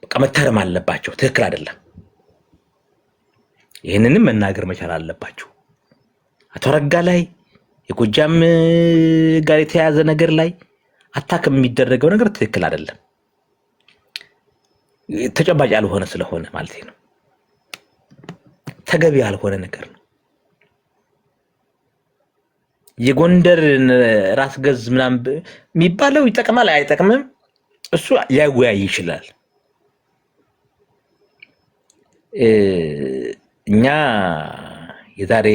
በቃ መታረም አለባቸው። ትክክል አይደለም። ይህንንም መናገር መቻል አለባቸው። አቶ አረጋ ላይ የጎጃም ጋር የተያያዘ ነገር ላይ አታክ የሚደረገው ነገር ትክክል አይደለም። ተጨባጭ ያልሆነ ስለሆነ ማለት ነው። ተገቢ ያልሆነ ነገር ነው። የጎንደር ራስ ገዝ ምናምን የሚባለው ይጠቅማል አይጠቅምም፣ እሱ ሊያወያይ ይችላል። እኛ የዛሬ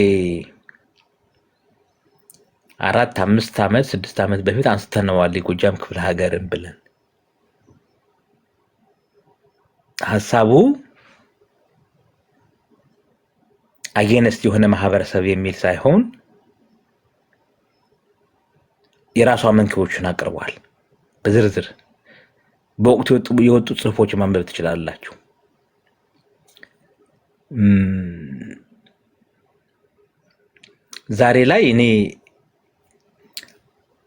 4 5 ዓመት 6 ዓመት በፊት አንስተነዋል የጎጃም ክፍለ ሀገርን ብለን። ሐሳቡ አጌነስት የሆነ ማህበረሰብ የሚል ሳይሆን የራሷ መንክቦችን አቅርቧል። በዝርዝር በወቅቱ የወጡ ጽሁፎች ማንበብ ትችላላችሁ። ዛሬ ላይ እኔ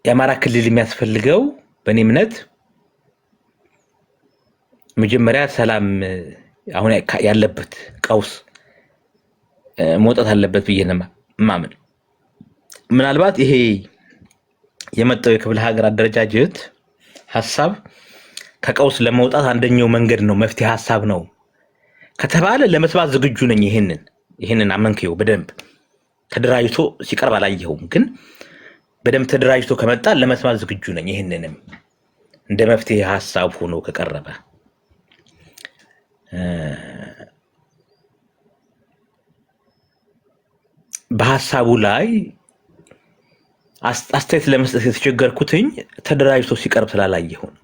የአማራ ክልል የሚያስፈልገው በእኔ እምነት መጀመሪያ ሰላም አሁን ያለበት ቀውስ መውጣት አለበት ብዬ ነው ማምን። ምናልባት ይሄ የመጣው የክፍለ ሀገር አደረጃጀት ሐሳብ ከቀውስ ለመውጣት አንደኛው መንገድ ነው፣ መፍትሄ ሐሳብ ነው ከተባለ ለመስማት ዝግጁ ነኝ። ይሄንን አመንከው በደንብ ተደራጅቶ ሲቀርብ አላየሁም፣ ግን በደንብ ተደራጅቶ ከመጣ ለመስማት ዝግጁ ነኝ። ይሄንንም እንደ መፍትሄ ሐሳብ ሆኖ ከቀረበ በሐሳቡ ላይ አስተያየት ለመስጠት የተቸገርኩትኝ ተደራጅቶ ሲቀርብ ስላላየሁ ነው።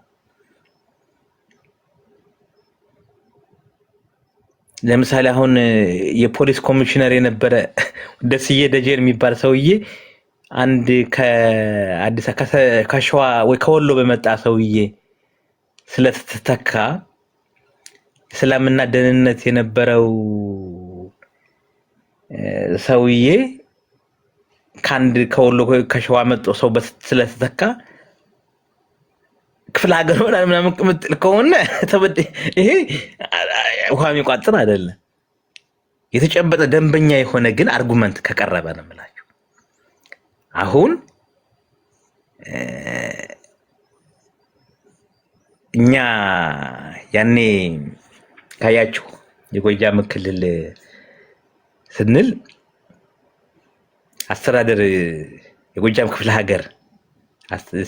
ለምሳሌ አሁን የፖሊስ ኮሚሽነር የነበረ ደስዬ ደጀን የሚባል ሰውዬ አንድ ከአዲስ ከሸዋ ወይ ከወሎ በመጣ ሰውዬ ስለተተካ ሰላምና ደህንነት የነበረው ሰውዬ ከአንድ ከወሎ ከሸዋ መጥቶ ሰው ስለተተካ ክፍለ ሀገር ምናምን ምጥል ከሆነ ይሄ ውሃ የሚቋጥር አይደለም። የተጨበጠ ደንበኛ የሆነ ግን አርጉመንት ከቀረበ ነው የምላችሁ። አሁን እኛ ያኔ ካያችሁ የጎጃም ክልል ስንል አስተዳደር የጎጃም ክፍለ ሀገር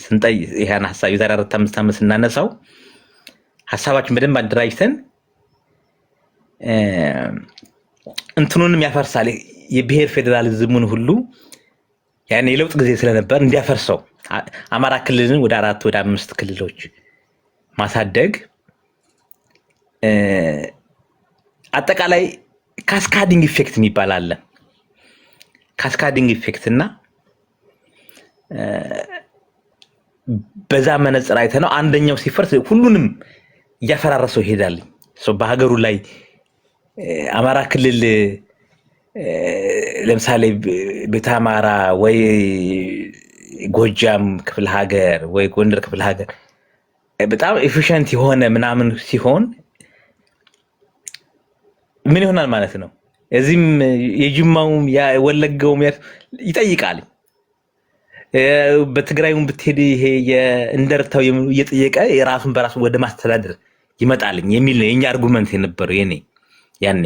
ስንጠይ ይሄን ሐሳብ የዛሬ 4-5 ዓመት ስናነሳው ሐሳባችን በደንብ አደራጅተን እንትኑንም ያፈርሳል። የብሔር ፌደራሊዝሙን ሁሉ ያኔ የለውጥ ጊዜ ስለነበር እንዲያፈርሰው አማራ ክልልን ወደ 4 ወደ 5 ክልሎች ማሳደግ አጠቃላይ ካስካዲንግ ኢፌክት የሚባል አለ። ካስካዲንግ ኢፌክት እና በዛ መነጽር አይተነው አንደኛው ሲፈርስ ሁሉንም እያፈራረሰው ይሄዳል። በሀገሩ ላይ አማራ ክልል ለምሳሌ ቤተ አማራ ወይ ጎጃም ክፍለ ሀገር ወይ ጎንደር ክፍለ ሀገር በጣም ኤፊሽንት የሆነ ምናምን ሲሆን ምን ይሆናል ማለት ነው? እዚህም የጅማውም የወለጋውም ይጠይቃል። በትግራይም ብትሄድ ይሄ የእንደርታው እየጠየቀ የራሱን በራሱ ወደ ማስተዳደር ይመጣልኝ የሚል ነው የኛ አርጉመንት የነበረው ያኔ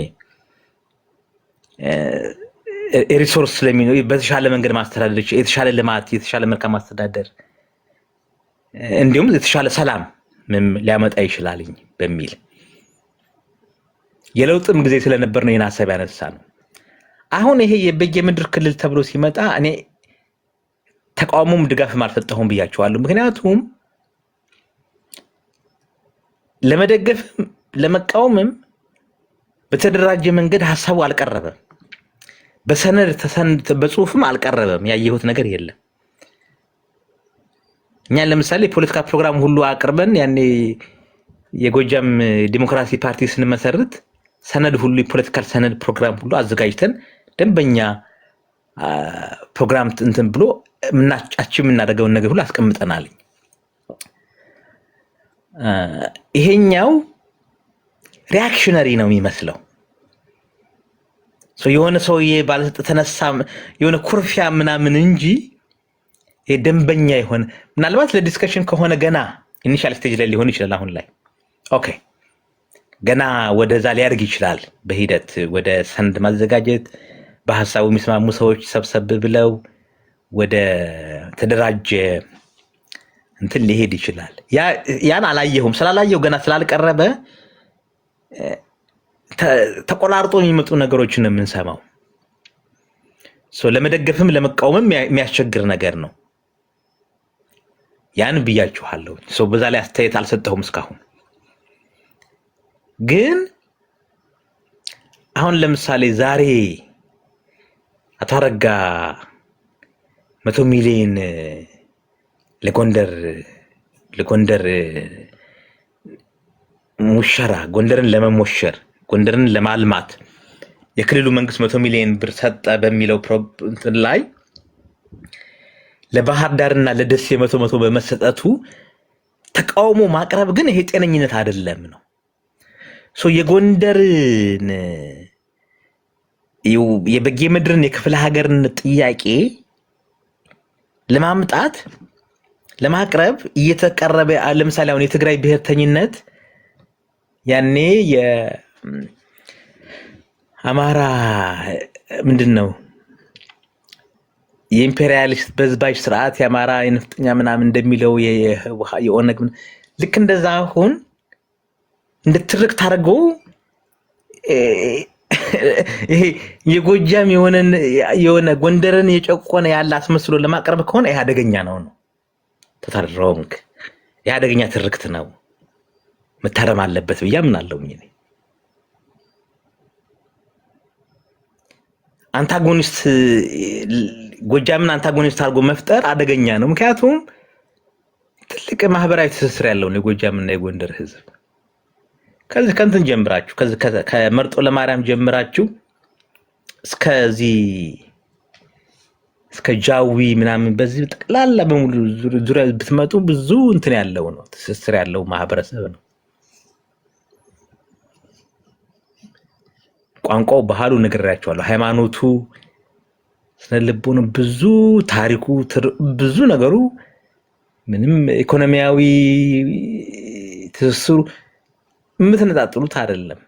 ሪሶርስ ስለሚኖር በተሻለ መንገድ ማስተዳደር፣ የተሻለ ልማት፣ የተሻለ መልካም ማስተዳደር እንዲሁም የተሻለ ሰላም ሊያመጣ ይችላልኝ በሚል የለውጥም ጊዜ ስለነበር ነው ይሄን ሐሳብ ያነሳ ነው። አሁን ይሄ የበየምድር ክልል ተብሎ ሲመጣ እኔ ተቃውሞም ድጋፍም አልሰጠሁም ብያቸዋለሁ። ምክንያቱም ለመደገፍም ለመቃወምም በተደራጀ መንገድ ሐሳቡ አልቀረበም። በሰነድ በጽሁፍም አልቀረበም። ያየሁት ነገር የለም። እኛ ለምሳሌ ፖለቲካ ፕሮግራም ሁሉ አቅርበን ያኔ የጎጃም ዲሞክራሲ ፓርቲ ስንመሰርት ሰነድ ሁሉ የፖለቲካል ሰነድ ፕሮግራም ሁሉ አዘጋጅተን ደንበኛ ፕሮግራም እንትን ብሎ ምናጫችን የምናደርገውን ነገር ሁሉ አስቀምጠናል። ይሄኛው ሪአክሽነሪ ነው የሚመስለው። የሆነ ሰውዬ ባለስልጣን ተነሳ የሆነ ኩርፊያ ምናምን እንጂ ደንበኛ የሆነ ምናልባት ለዲስከሽን ከሆነ ገና ኢኒሻል ስቴጅ ላይ ሊሆን ይችላል። አሁን ላይ ኦኬ ገና ወደዛ ሊያድግ ይችላል። በሂደት ወደ ሰነድ ማዘጋጀት በሀሳቡ የሚስማሙ ሰዎች ሰብሰብ ብለው ወደ ተደራጀ እንትን ሊሄድ ይችላል። ያን አላየሁም። ስላላየው ገና ስላልቀረበ ተቆራርጦ የሚመጡ ነገሮችን ነው የምንሰማው። ለመደገፍም ለመቃወምም የሚያስቸግር ነገር ነው። ያን ብያችኋለሁ። በዛ ላይ አስተያየት አልሰጠሁም እስካሁን። ግን አሁን ለምሳሌ ዛሬ አቶ አረጋ 100 ሚሊዮን ለጎንደር ሙሸራ ጎንደርን ለመሞሸር ጎንደርን ለማልማት የክልሉ መንግስት 100 ሚሊዮን ብር ሰጠ በሚለው እንትን ላይ ለባህር ዳርና ለደሴ 100 በመሰጠቱ ተቃውሞ ማቅረብ ግን ይሄ ጤነኝነት አይደለም ነው። የጎንደርን የበጌ ምድርን የክፍለ ሀገርን ጥያቄ ለማምጣት ለማቅረብ እየተቀረበ ለምሳሌ አሁን የትግራይ ብሔርተኝነት ያኔ የአማራ ምንድነው የኢምፔሪያሊስት በዝባዥ ስርዓት የአማራ የነፍጠኛ ምናምን እንደሚለው የኦነግ ልክ እንደዛ አሁን እንድትርክ ታደርገው ይሄ የጎጃም የሆነ ጎንደርን የጨቆነ ያለ አስመስሎ ለማቅረብ ከሆነ ይሄ አደገኛ ነው። ተታረውንክ ይሄ አደገኛ ትርክት ነው፣ መታረም አለበት ብዬ አምናለሁ። አንታጎኒስት ጎጃምን አንታጎኒስት አድርጎ መፍጠር አደገኛ ነው። ምክንያቱም ትልቅ ማህበራዊ ትስስር ያለው ነው የጎጃምና የጎንደር ህዝብ። ከዚህ ከንትን ጀምራችሁ ከመርጦ ለማርያም ጀምራችሁ እስከ ጃዊ ምናምን በዚህ ጠቅላላ በሙሉ ዙሪያ ብትመጡ ብዙ እንትን ያለው ነው፣ ትስስር ያለው ማህበረሰብ ነው። ቋንቋው፣ ባህሉ ነግሬያቸዋለሁ። ሃይማኖቱ፣ ስነልቦኑ፣ ብዙ ታሪኩ፣ ብዙ ነገሩ ምንም ኢኮኖሚያዊ ትስስሩ የምትነጣጥሉት አይደለም።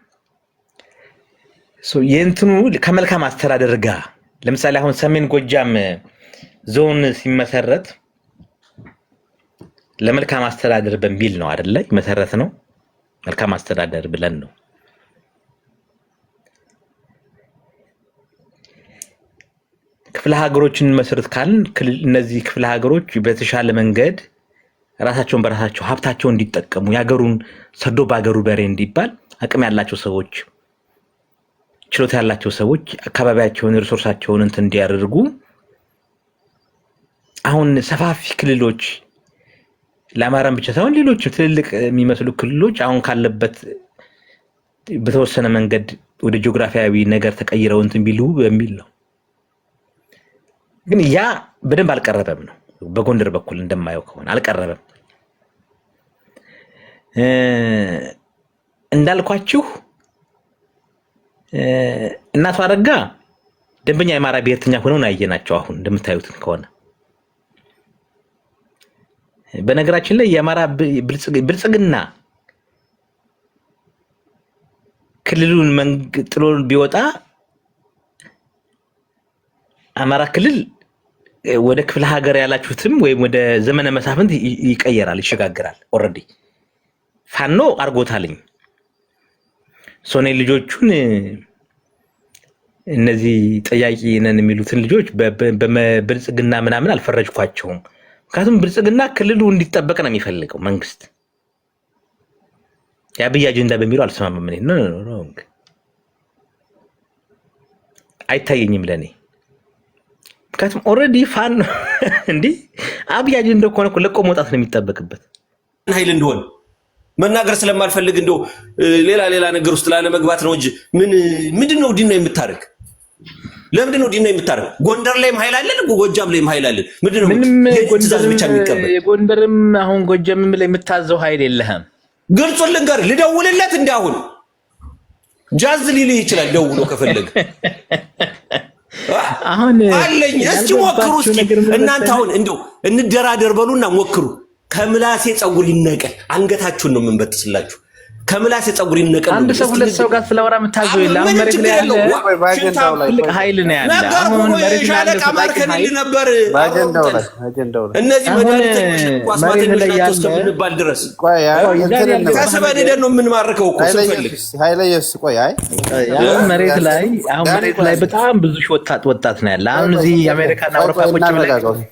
የእንትኑ ከመልካም አስተዳደር ጋር ለምሳሌ አሁን ሰሜን ጎጃም ዞን ሲመሰረት ለመልካም አስተዳደር በሚል ነው አይደለ? መሰረት ነው መልካም አስተዳደር ብለን ነው። ክፍለ ሀገሮችን መስረት ካልን እነዚህ ክፍለ ሀገሮች በተሻለ መንገድ ራሳቸውን በራሳቸው ሀብታቸውን እንዲጠቀሙ ያገሩን ሰርዶ ባገሩ በሬ እንዲባል አቅም ያላቸው ሰዎች፣ ችሎታ ያላቸው ሰዎች አካባቢያቸውን ሪሶርሳቸውን እንትን እንዲያደርጉ አሁን ሰፋፊ ክልሎች ለአማራም ብቻ ሳይሆን ሌሎች ትልልቅ የሚመስሉ ክልሎች አሁን ካለበት በተወሰነ መንገድ ወደ ጂኦግራፊያዊ ነገር ተቀይረው እንትን ቢሉ በሚል ነው። ግን ያ በደንብ አልቀረበም ነው። በጎንደር በኩል እንደማየው ከሆነ አልቀረበም። እንዳልኳችሁ እናቷ አረጋ ደንበኛ የአማራ ብሔርተኛ ሆነው ያየናቸው አሁን እንደምታዩት ከሆነ በነገራችን ላይ የአማራ ብልጽግና ክልሉን ጥሎ ቢወጣ አማራ ክልል ወደ ክፍለ ሀገር ያላችሁትም ወይም ወደ ዘመነ መሳፍንት ይቀየራል፣ ይሸጋግራል። ኦልሬዲ ፋኖ አርጎታልኝ። ሶኔ ልጆቹን እነዚህ ጠያቂ ነን የሚሉትን ልጆች በብልጽግና ምናምን አልፈረጅኳቸውም። ምክንያቱም ብልጽግና ክልሉ እንዲጠበቅ ነው የሚፈልገው መንግስት። የአብይ አጀንዳ በሚለው አልሰማም። ነው አይታየኝም ለኔ። ምክንያቱም ኦልሬዲ ፋኖ እንዲህ አብይ አጀንዳ እኮ ለቆ መውጣት ነው የሚጠበቅበት። ኃይል እንደሆነ መናገር ስለማልፈልግ እንደው ሌላ ነገር ውስጥ ላለ መግባት ነው እንጂ ምንድነው ዲና የምታረግ? ለምንድነው ዲና የምታረግ? ጎንደር ላይም ኃይል አለን፣ ጎጃም ላይም ኃይል አለን። ምንድነው ትዕዛዝ ብቻ የሚቀበል? ጎንደርም አሁን ጎጃምም ላይ የምታዘው ኃይል የለህም። ግልጹን ልንገር፣ ልደውልለት እንዳሁን ጃዝ ሊልህ ይችላል ደውሎ ከፈለገ አሁን አለኝ። እስኪ ሞክሩ እስኪ እናንተ አሁን እንደው እንደራደር በሉና ሞክሩ። ከምላሴ ጸጉር ይነቀል አንገታችሁን ነው የምንበጥስላችሁ። ከምላሴ ጸጉር ይነቀል። አንድ ሰው ሁለት ሰው ጋር ስለወራ የምታዘው የለ። አሁን መሬት ላይ ያለ ትልቅ ኃይል ነው ያለ። አሁን መሬት ላይ ያለ ከማርከን ነበር ባጀንዳው ላይ እነዚህ መድኃኒቶች ቋስማተኞች ናቸው እስከምንባል ድረስ ከስበን ሄደን ነው የምንማርከው እኮ ስንፈልግ። ኃይለየስ ቆይ አሁን መሬት ላይ በጣም ብዙ ሺህ ወጣት ነው ያለ። አሁን እዚህ አሜሪካና አውሮፓ ቁጭ ብለህ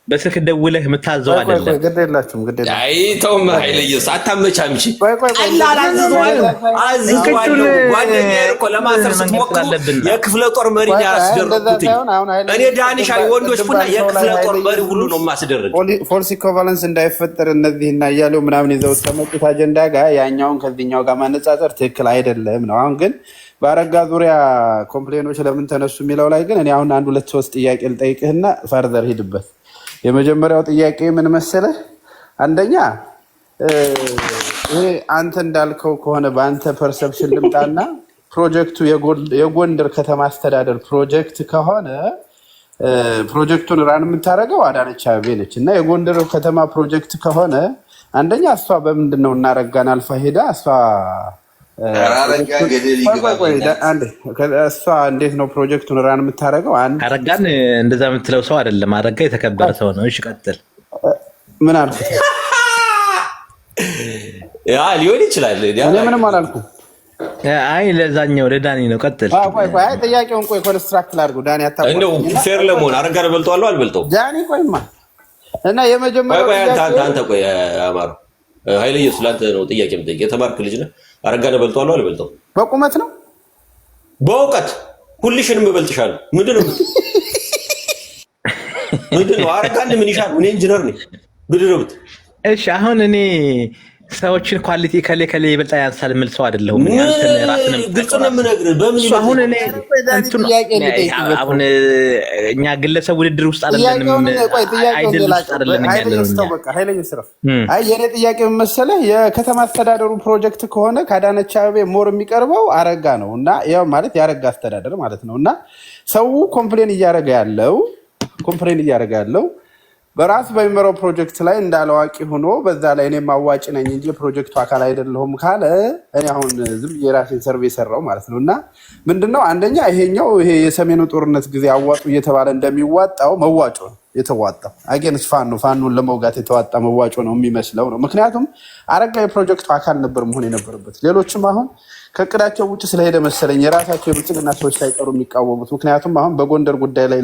በስልክ ደውለህ የምታዘው አይደለም። ግድ የላችሁም ግድ የላችሁም። አይ ተውም ኃይለየስ አታመቻምጪ። ለማሰር ስትሞክሩ የክፍለ ጦር መሪ ያስደረጉት እኔ ዳንሻ ወንዶች ቡና የክፍለ ጦር መሪ ሁሉ ነው ማስደረግ። ፎልስ ኢኩቫለንስ እንዳይፈጠር እነዚህና እያለው ምናምን ይዘው ተመጡት አጀንዳ ጋር ያኛውን ከዚህኛው ጋር ማነጻጸር ትክክል አይደለም ነው። አሁን ግን በአረጋ ዙሪያ ኮምፕሌኖች ለምን ተነሱ የሚለው ላይ ግን እኔ አሁን 1 2 3 ጥያቄ ልጠይቅህና ፈርዘር ሂድበት። የመጀመሪያው ጥያቄ ምን መሰለህ? አንደኛ ይሄ አንተ እንዳልከው ከሆነ በአንተ ፐርሰፕሽን ልምጣና ፕሮጀክቱ የጎንደር ከተማ አስተዳደር ፕሮጀክት ከሆነ ፕሮጀክቱን ራን የምታደርገው አዳነች አቤቤ ነች እና የጎንደር ከተማ ፕሮጀክት ከሆነ አንደኛ እሷ በምንድን ነው እናረጋን አልፋ ሄዳ እሷ እሷ እንዴት ነው ፕሮጀክቱን ራን የምታደርገው? አረጋን እንደዛ የምትለው ሰው አይደለም። አረጋ የተከበረ ሰው ነው። እሺ ቀጥል። ምን አልኩት? ሊሆን ይችላል። እኔ ምንም አላልኩም። አይ ለዛኛው ለዳኒ ነው። ቀጥል። አይ ጥያቄውን ቆይ ኮንስትራክት ላድርገው። ዳኒ አታውቅም እንደው ፌር ለመሆን አረጋን በልጧል አልበልጠው? ዳኒ ቆይማ እና የመጀመሪያው አንተ ቆይ አማሩ ኃይለየስ ለአንተ ነው ጥያቄ የምጠይቅ። የተማርክ ልጅ ነህ። አረጋን በልጧል አልበልጠው? በቁመት ነው በእውቀት ሁልሽንም እበልጥሻለሁ። ምንድን ነው አረጋን ምን ይሻል? እኔ ኢንጂነር ነኝ። ብድርብት እሺ አሁን እኔ ሰዎችን ኳሊቲ ከሌ ይበልጣ ያንሳል የምል ሰው አይደለሁም። ግልጽ ነው የምነግርህ። በምን አሁን እኔ አሁን እኛ ግለሰብ ውድድር ውስጥ አይደለንም። አይደል ውስጥ አይደለንም ያለነው። አይ የኔ ጥያቄ ምን መሰለህ? የከተማ አስተዳደሩ ፕሮጀክት ከሆነ ከአዳነች አቤቤ ሞር የሚቀርበው አረጋ ነው እና ያው ማለት ያረጋ አስተዳደር ማለት ነው እና ሰው ኮምፕሌን እያደረገ ያለው በራስ በሚመራው ፕሮጀክት ላይ እንዳለዋቂ ሆኖ በዛ ላይ እኔም አዋጭ ነኝ እንጂ ፕሮጀክቱ አካል አይደለሁም ካለ እኔ አሁን ዝም የራሴን ሰርቬይ ሰራው ማለት ነው እና ምንድነው አንደኛ ይሄ የሰሜኑ ጦርነት ጊዜ አዋጡ እየተባለ እንደሚዋጣው መዋጮ ነው የተዋጣው። አገንስ ፋኖን ለመውጋት የተዋጣ መዋጮ ነው የሚመስለው ነው። ምክንያቱም አረጋ የፕሮጀክቱ አካል ነበር መሆን የነበረበት። ሌሎችም አሁን ከእቅዳቸው ውጭ ስለሄደ መሰለኝ የራሳቸው የብልጽግና ሰዎች ሳይቀሩ የሚቃወሙት። ምክንያቱም አሁን በጎንደር ጉዳይ ላይ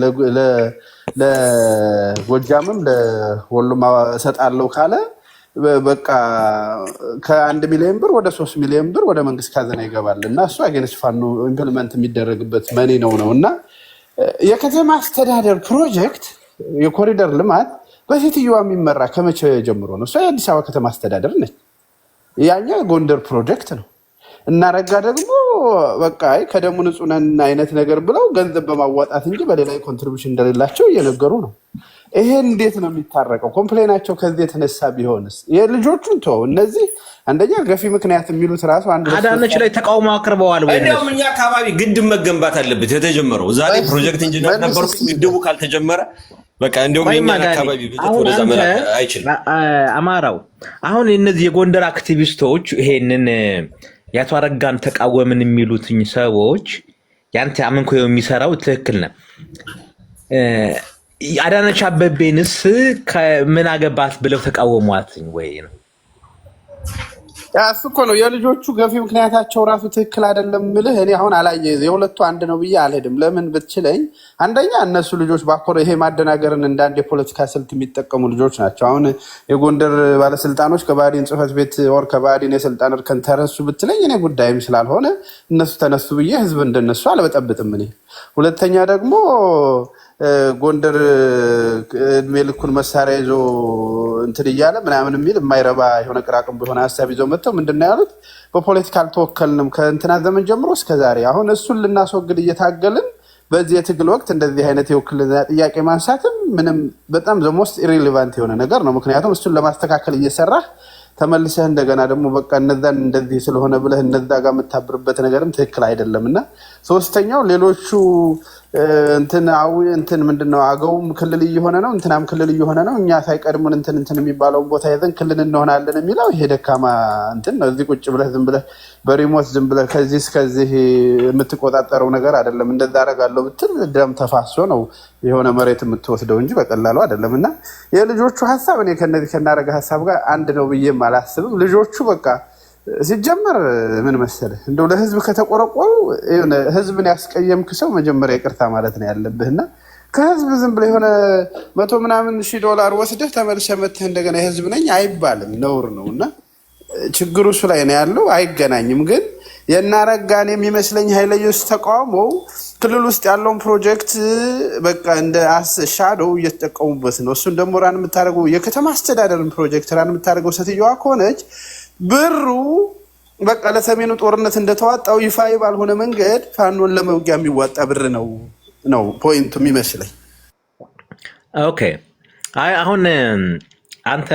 ለጎጃምም ለወሎም እሰጣለሁ ካለ በቃ ከ1 ሚሊዮን ብር ወደ 3 ሚሊዮን ብር ወደ መንግስት ካዘና ይገባል እና እሱ አገንስ ፋኖ ኢምፕሊመንት የሚደረግበት መኒ ነው እና የከተማ አስተዳደር ፕሮጀክት የኮሪደር ልማት በሴትዮዋ የሚመራ ከመቼ ጀምሮ ነው? እሷ የአዲስ አበባ ከተማ አስተዳደር ነች። ያኛ ጎንደር ፕሮጀክት ነው። እናረጋ ደግሞ በቃ ከደሙ ንጹህ ነን አይነት ነገር ብለው ገንዘብ በማዋጣት እንጂ በሌላ ኮንትሪቢዩሽን እንደሌላቸው እየነገሩ ነው። ይሄ እንዴት ነው የሚታረቀው? ኮምፕሌናቸው ከዚህ የተነሳ ቢሆንስ የልጆቹን ተው። እነዚህ አንደኛ ገፊ ምክንያት የሚሉት ራሱ አንድ አዳነች ላይ ተቃውሞ አቅርበዋል ወይ? እንደውም እኛ አካባቢ ግድብ መገንባት አለበት የተጀመረው። ዛሬ ፕሮጀክት ኢንጂነር ነበርኩ። ግድቡ ካልተጀመረ በቃ እንደውም የኛ አካባቢ በጀት ወደዛ መላክ አይችልም። አማራው አሁን እነዚህ የጎንደር አክቲቪስቶች ይሄንን ያቶ አረጋን ተቃወምን የሚሉትኝ ሰዎች ያንተ አመንኮ የሚሰራው ትክክል ነው። አዳነች አቤቤንስ ከምን አገባት ብለው ተቃወሟትኝ ወይ ነው? እሱ እኮ ነው የልጆቹ ገፊ ምክንያታቸው ራሱ ትክክል አይደለም የምልህ። እኔ አሁን አላየህ የሁለቱ አንድ ነው ብዬ አልሄድም። ለምን ብትችለኝ አንደኛ እነሱ ልጆች ባኮረ ይሄ ማደናገርን እንዳንድ የፖለቲካ ስልት የሚጠቀሙ ልጆች ናቸው። አሁን የጎንደር ባለስልጣኖች ከባዲን ጽህፈት ቤት ወር ከባዲን የስልጣን እርከን ተነሱ ብትለኝ እኔ ጉዳይም ስላልሆነ እነሱ ተነሱ ብዬ ህዝብ እንደነሱ አልበጠብጥም እኔ። ሁለተኛ ደግሞ ጎንደር እድሜ ልኩን መሳሪያ ይዞ እንትን እያለ ምናምን የሚል የማይረባ የሆነ ቅራቅም በሆነ ሀሳብ ይዘው መጥተው ምንድን ነው ያሉት? በፖለቲካ አልተወከልንም ከእንትና ዘመን ጀምሮ እስከዛሬ። አሁን እሱን ልናስወግድ እየታገልን በዚህ የትግል ወቅት እንደዚህ አይነት የውክልና ጥያቄ ማንሳትም ምንም በጣም ዘሞስት ኢሬሌቫንት የሆነ ነገር ነው። ምክንያቱም እሱን ለማስተካከል እየሰራህ ተመልሰህ እንደገና ደግሞ በቃ እነዛን እንደዚህ ስለሆነ ብለህ እነዛ ጋር የምታብርበት ነገርም ትክክል አይደለም። እና ሶስተኛው ሌሎቹ እንትን ምንድነው አገውም ክልል እየሆነ ነው እንትናም ክልል እየሆነ ነው እኛ ሳይቀድሙን እንትን የሚባለውን ቦታ ይዘን ክልል እንሆናለን የሚለው ይሄ ደካማ እንትን ነው። እዚህ ቁጭ ብለህ ዝም ብለህ በሪሞት ዝም ብለህ ከዚህ እስከዚህ የምትቆጣጠረው ነገር አይደለም። እንደዛ አደርጋለሁ ብትል ደም ተፋሶ ነው የሆነ መሬት የምትወስደው እንጂ በቀላሉ አይደለም። እና የልጆቹ ሀሳብ እኔ ከነዚህ ከናረገ ሀሳብ ጋር አንድ ነው ብዬም አላስብም። ልጆቹ በቃ ሲጀመር ምን መሰለህ እንደው ለህዝብ ከተቆረቆሩ ህዝብን ያስቀየምክ ሰው መጀመሪያ ይቅርታ ማለት ነው ያለብህና ከህዝብ ዝም ብለህ የሆነ $100,000 ወስደህ ተመልሰህ መተህ እንደገና የህዝብ ነኝ አይባልም፣ ነውር ነው። እና ችግሩ እሱ ላይ ነው ያለው፣ አይገናኝም። ግን የናረጋን የሚመስለኝ ኃይለየሱስ ተቃውሞው ክልል ውስጥ ያለውን ፕሮጀክት በቃ እንደ ሻዶው እየተጠቀሙበት ነው። እሱን ደግሞ ራን የምታደርገው የከተማ አስተዳደርን ፕሮጀክት ራን የምታደርገው ሴትዮዋ ከሆነች ብሩ በቃ ለሰሜኑ ጦርነት እንደተዋጣው ይፋይ ባልሆነ መንገድ ፋኖን ለመውጊያ የሚዋጣ ብር ነው ፖይንቱ የሚመስለኝ። ኦኬ አሁን አንተ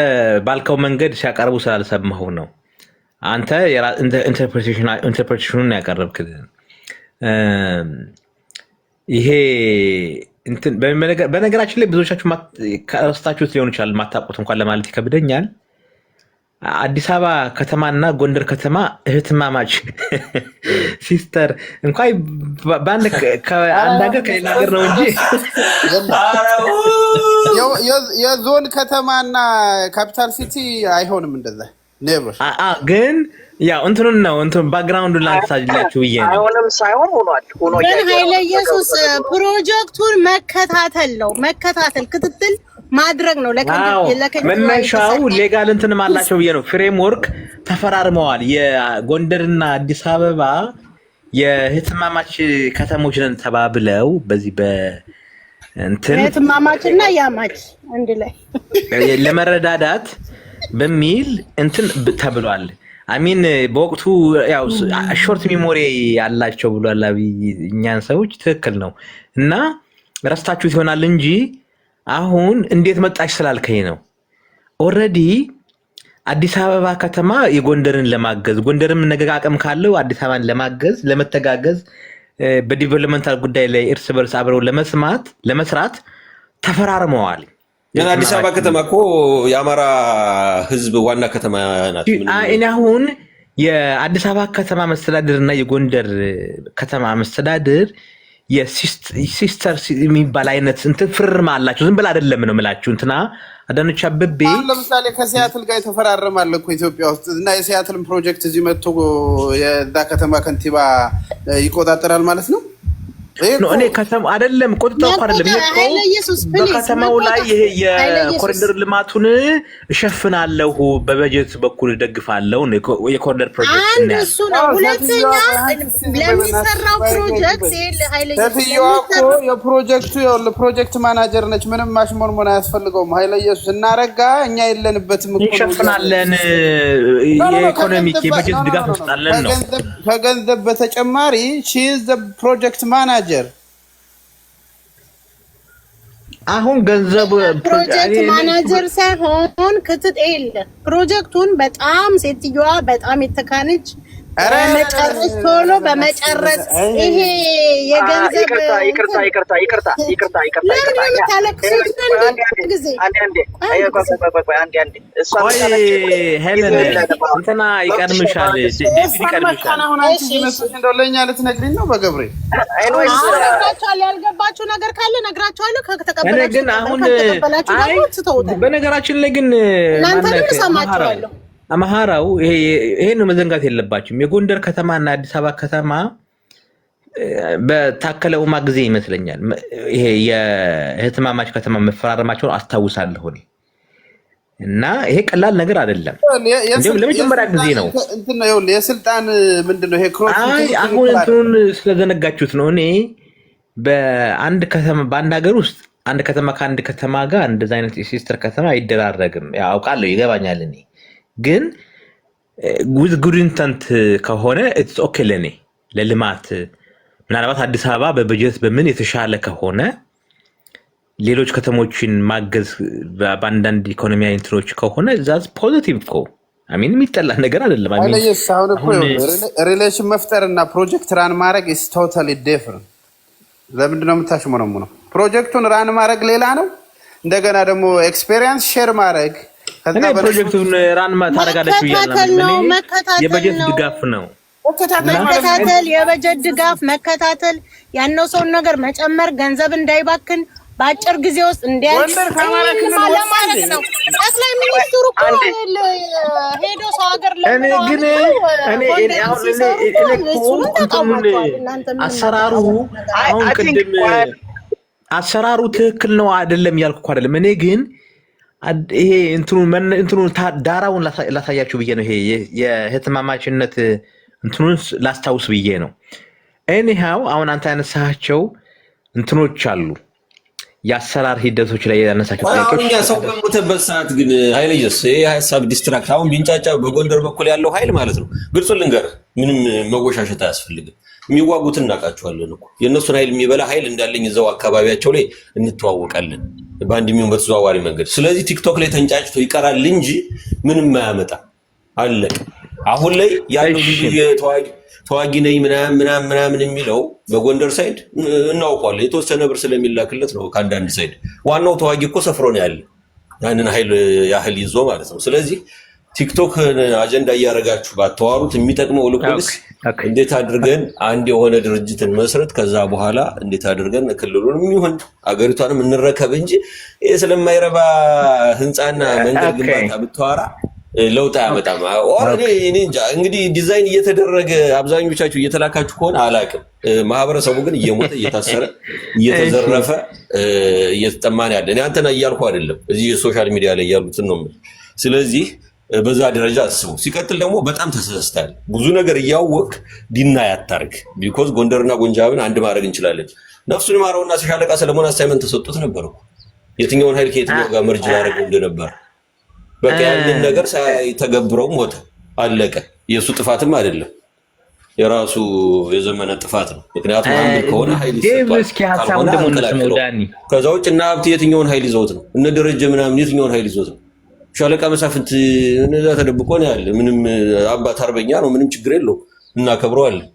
ባልከው መንገድ ሲያቀርቡ ስላልሰማሁ ነው። አንተ ኢንተርፕሬቴሽኑን ያቀረብክልን ይሄ በነገራችን ላይ ብዙዎቻችሁ ከረስታችሁት ሊሆን ይችላል፣ ማታውቁት እንኳን ለማለት ይከብደኛል። አዲስ አበባ ከተማና ጎንደር ከተማ እህትማማች ሲስተር እንኳን በአንድ ሀገር ከሌላ ሀገር ነው እንጂ የዞን ከተማና ካፒታል ሲቲ አይሆንም እንደዛ ኔቨር። ግን ያው እንትኑን ነው ባክግራውንዱን ላንሳላችሁ ብዬ ነው። አይሆንም ሳይሆን ሆኗል። ግን ኃይለየሱስ ፕሮጀክቱን መከታተል ክትትል ማድረግ ነው። መነሻው ሌጋል እንትንም አላቸው ብዬ ነው። ፍሬምወርክ ተፈራርመዋል። የጎንደርና አዲስ አበባ የህትማማች ከተሞች ነን ተባብለው በዚህ ህትማማችና ያማች አንድ ላይ ለመረዳዳት በሚል እንትን ተብሏል። አሚን በወቅቱ ያው ሾርት ሚሞሪ ያላቸው ብሏል እኛን ሰዎች ትክክል ነው። እና ረስታችሁት ይሆናል እንጂ አሁን እንዴት መጣች ስላልከኝ ነው። ኦልሬዲ አዲስ አበባ ከተማ የጎንደርን ለማገዝ ጎንደርም ነገ አቅም ካለው አዲስ አበባን ለማገዝ ለመተጋገዝ በዲቨሎፕመንታል ጉዳይ ላይ እርስ በርስ አብረው ለመስራት ተፈራርመዋል። አዲስ አበባ ከተማ እኮ የአማራ ህዝብ ዋና ከተማ ናት። እኔ አሁን የአዲስ አበባ ከተማ መስተዳድር እና የጎንደር ከተማ መስተዳድር የሲስተር የሚባል አይነት እንትን ፍርማ አላቸው። ዝም ብላ አይደለም ነው የምላችሁ። እንትና አዳነች አበቤ ለምሳሌ ከሲያትል ጋር የተፈራረማል እኮ ኢትዮጵያ ውስጥ እና የሲያትልን ፕሮጀክት እዚህ መጥቶ የዛ ከተማ ከንቲባ ይቆጣጠራል ማለት ነው። እኔ ከተማ አይደለም ቁጥጥር እኮ አይደለም። በከተማው ላይ ይሄ የኮሪደር ልማቱን እሸፍናለሁ በበጀት በኩል ደግፋለሁ። የኮሪደር ፕሮጀክት ነው እሱ ነው። ሁለተኛ ለሚሰራው ፕሮጀክት ኃይለየሱስ የፕሮጀክት ማናጀር ነች። ምንም ማሽሞንሞን አያስፈልገውም። ኃይለየሱስ እናረጋ እኛ የለንበትም እኮ እንሸፍናለን። የኢኮኖሚክ የበጀት ድጋፍ እንሰጣለን ነው። ከገንዘብ በተጨማሪ ሺ ኢዝ ዘ ፕሮጀክት ማናጀር። አሁን ገንዘቡ ፕሮጀክት ማናጀር ሳይሆን ክትትል ፕሮጀክቱን በጣም ሴትዮዋ በጣም የተካነች መጨረስ ቶሎ በመጨረስ ይሄ የገንዘብ ይቅርታ ሄለን እንትና ይቀድምሻል፣ ዴቪድ ይቀድምሻል። ለእኛ ልትነግሪኝ ነው በገብሬ ያልገባችሁ ነገር ካለ ነግራችኋለሁ። ግን አሁን በነገራችን ላይ ግን እናንተንም እሰማችኋለሁ። አማራው ይሄን መዘንጋት የለባችሁም። የጎንደር ከተማና አዲስ አበባ ከተማ በታከለ ኡማ ጊዜ ይመስለኛል ይሄ የህትማማች ከተማ መፈራረማቸውን አስታውሳለሁ እኔ። እና ይሄ ቀላል ነገር አይደለም። እንደውም ለመጀመሪያ ጊዜ ነው የስልጣን ምንድነው ይሄ ክሮስ። አሁን እንትኑን ስለዘነጋችሁት ነው። እኔ በአንድ ሀገር ውስጥ አንድ ከተማ ከአንድ ከተማ ጋር እንደዛ አይነት የሲስተር ከተማ አይደራረግም። ያውቃለሁ፣ ይገባኛል። እኔ ግን ዊዝ ጉድ ኢንተንት ከሆነ ኢትስ ኦኬ ለኔ ለልማት ምናልባት አዲስ አበባ በበጀት በምን የተሻለ ከሆነ ሌሎች ከተሞችን ማገዝ በአንዳንድ ኢኮኖሚያዊ እንትኖች ከሆነ ዛዝ ፖዚቲቭ እኮ አሚን የሚጠላ ነገር አይደለም። አሚን አለየስ አሁን እኮ ሪሌሽን መፍጠርና ፕሮጀክት ራን ማድረግ is totally different። ለምንድን ነው የምታሽሞነሙነው? ፕሮጀክቱን ራን ማድረግ ሌላ ነው። እንደገና ደግሞ ኤክስፒሪየንስ ሼር ማድረግ ከዛ ፕሮጀክቱን ራን ታደርጋለች ብያለሁ። የበጀት ድጋፍ ነው መከታተል፣ የበጀት ድጋፍ መከታተል፣ ያነው ሰው ነገር መጨመር፣ ገንዘብ እንዳይባክን በአጭር ጊዜ ውስጥ እንዲያልቅ ማለት ነው። ጠቅላይ ሚኒስትሩ እኮ ሄዶ ሰው ሀገር አሰራሩ አሁን ቅድም አሰራሩ ትክክል ነው አይደለም ያልኩ እኮ አይደለም። እኔ ግን ይሄ እንትኑ ዳራውን ላሳያችሁ ብዬ ነው። ይሄ የህትማማችነት እንትኑን ላስታውስ ብዬ ነው። ኤኒሃው አሁን አንተ ያነሳቸው እንትኖች አሉ፣ የአሰራር ሂደቶች ላይ ያነሳቸው ጥያቄዎች። አሁን ሰው በሞተበት ሰዓት ግን ኃይለየስ ይሄ ሐሳብ ዲስትራክት አሁን ቢንጫጫ በጎንደር በኩል ያለው ኃይል ማለት ነው። ግልጹን ልንገርህ፣ ምንም መወሻሸት አያስፈልግም። የሚዋጉትን እናውቃቸዋለን እኮ የእነሱን ኃይል የሚበላ ኃይል እንዳለኝ እዛው አካባቢያቸው ላይ እንተዋወቃለን በአንድ የሚሆን በተዘዋዋሪ መንገድ። ስለዚህ ቲክቶክ ላይ ተንጫጭቶ ይቀራል እንጂ ምንም ማያመጣ አለቅ። አሁን ላይ ያለው ተዋጊ ነኝ ምናምን የሚለው በጎንደር ሳይድ እናውቀዋለን። የተወሰነ ብር ስለሚላክለት ነው ከአንዳንድ ሳይድ። ዋናው ተዋጊ እኮ ሰፍሮ ነው ያለ ያንን ያህል ይዞ ማለት ነው። ስለዚህ ቲክቶክ አጀንዳ እያደረጋችሁ ባተዋሩት የሚጠቅመው ልኩልስ እንዴት አድርገን አንድ የሆነ ድርጅትን መስረት ከዛ በኋላ እንዴት አድርገን ክልሉንም ይሁን አገሪቷንም እንረከብ እንጂ ይሄ ስለማይረባ ህንጻና መንገድ ግንባታ ብትዋራ ለውጥ አያመጣም። እኔ እንጃ እንግዲህ ዲዛይን እየተደረገ አብዛኞቻችሁ እየተላካችሁ ከሆነ አላውቅም። ማህበረሰቡ ግን እየሞተ እየታሰረ እየተዘረፈ እየተጠማን ያለ። እኔ አንተና እያልኩ አይደለም፣ እዚህ ሶሻል ሚዲያ ላይ ያሉትን ነው። ስለዚህ በዛ ደረጃ አስቡ። ሲቀጥል ደግሞ በጣም ተሰስታል። ብዙ ነገር እያወቅ ዲና ያታርግ ቢኮዝ ጎንደርና ጎንጃምን አንድ ማድረግ እንችላለን። ነፍሱን ማረውና ሻለቃ ሰለሞን አሳይመንት ተሰጡት ነበር። የትኛውን ኃይል ከየትኛው ጋር መርጅ ያደረገው እንደነበር በቃ ያንን ነገር ሳይተገብረው ሞተ፣ አለቀ። የሱ ጥፋትም አይደለም የራሱ የዘመነ ጥፋት ነው። ምክንያቱም አንድ ከሆነ ኃይል ይሰጣል። ከዛ ውጭ እና ሀብት የትኛውን ኃይል ይዘውት ነው? እነ ደረጀ ምናምን የትኛውን ኃይል ይዘውት ነው? ሻለቃ መሳፍንት እነዛ ተደብቆ ነው ያለ። ምንም አባት አርበኛ ነው፣ ምንም ችግር የለው፣ እናከብረዋለን።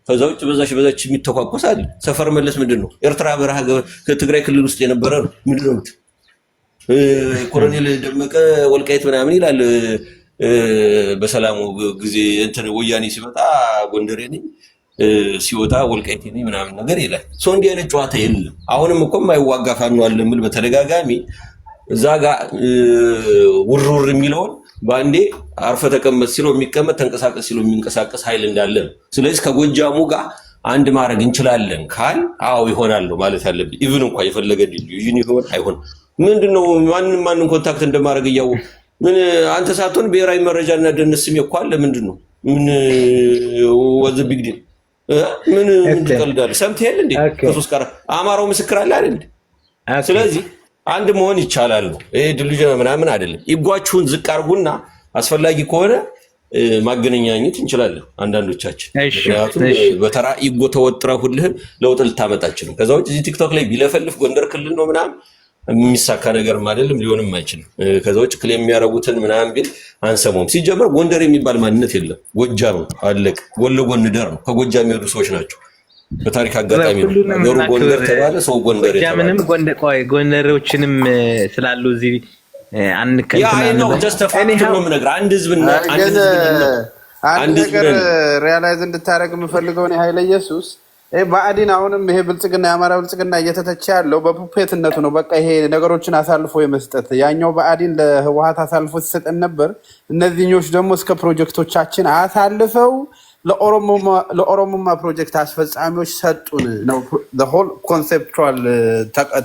ከዛ ውጭ በዛች የሚተኳኮስ አለ። ሰፈር መለስ ምንድን ነው? ኤርትራ በረሃ ከትግራይ ክልል ውስጥ የነበረ ነው። ምንድን ነው ኮሎኔል ደመቀ ወልቃይት ምናምን ይላል። በሰላሙ ጊዜ እንትን ወያኔ ሲመጣ ጎንደሬ ነኝ ሲወጣ ወልቃይት ነኝ ምናምን ነገር ይላል። ሰው እንዲህ አይነት ጨዋታ የለም። አሁንም እኮ የማይዋጋ ፋኖ አለ የምል በተደጋጋሚ እዛ ጋር ውርውር የሚለውን በአንዴ አርፈ ተቀመጥ ሲለው የሚቀመጥ ተንቀሳቀስ ሲለው የሚንቀሳቀስ ኃይል እንዳለ ነው። ስለዚህ ከጎጃሙ ጋር አንድ ማድረግ እንችላለን ካል አዎ ይሆናል ማለት ያለብኝ። ኢቭን እንኳን የፈለገ ዲቪዥን ይሆን አይሆን ምንድነው ማንን ኮንታክት እንደማድረግ እያወቅ ምን አንተ ሳትሆን ብሔራዊ መረጃና ደህንነት ስም እኮ አለ። ምንድነው ምን ወዘ ቢግ ዲል ምን ትቀልዳለህ? ሰምተህ የለ እንዴ? ከሶስት ጋር አማራው ምስክር አለ አይደል? ስለዚህ አንድ መሆን ይቻላል። ይሄ ድልጅ ምናምን አይደለም። ይጓችሁን ዝቅ አድርጉና አስፈላጊ ከሆነ ማገናኘት እንችላለን አንዳንዶቻችን። ምክንያቱም በተራ ኢጎ ተወጥረህ ሁልህም ለውጥ ልታመጣችልም። ከዛ ውጭ እዚህ ቲክቶክ ላይ ቢለፈልፍ ጎንደር ክልል ነው ምናምን የሚሳካ ነገርም አይደለም፣ ሊሆንም አይችልም። ከዛ ውጭ ክሌም የሚያደርጉትን ምናምን ቢል አንሰማውም። ሲጀመር ጎንደር የሚባል ማንነት የለም። ጎጃም ነው አለቅ። ጎን ለጎን ደር ነው። ከጎጃም የሚሄዱ ሰዎች ናቸው። በታሪክ አጋጣሚ ነው ነገሩ። ጎንደር ተባለ ሰው ጎንደር የተባለ ምንም ጎንደሮችንም ስላሉ እዚህ አንከንተናል። አንድ ህዝብና አንድ ነገር ሪያላይዝ እንድታደርግ የምፈልገው ነው ኃይለ ኢየሱስ ብአዴን አሁንም ይሄ ብልጽግና የአማራ ብልጽግና እየተተቸ ያለው በፑፔትነቱ ነው። በቃ ይሄ ነገሮችን አሳልፎ የመስጠት ያኛው ብአዴን ለህወሓት አሳልፎ ሲሰጠን ነበር። እነዚህኞች ደግሞ እስከ ፕሮጀክቶቻችን አሳልፈው ለኦሮሞማ ፕሮጀክት አስፈጻሚዎች ሰጡን ነው። ሆል ኮንሴፕቹዋል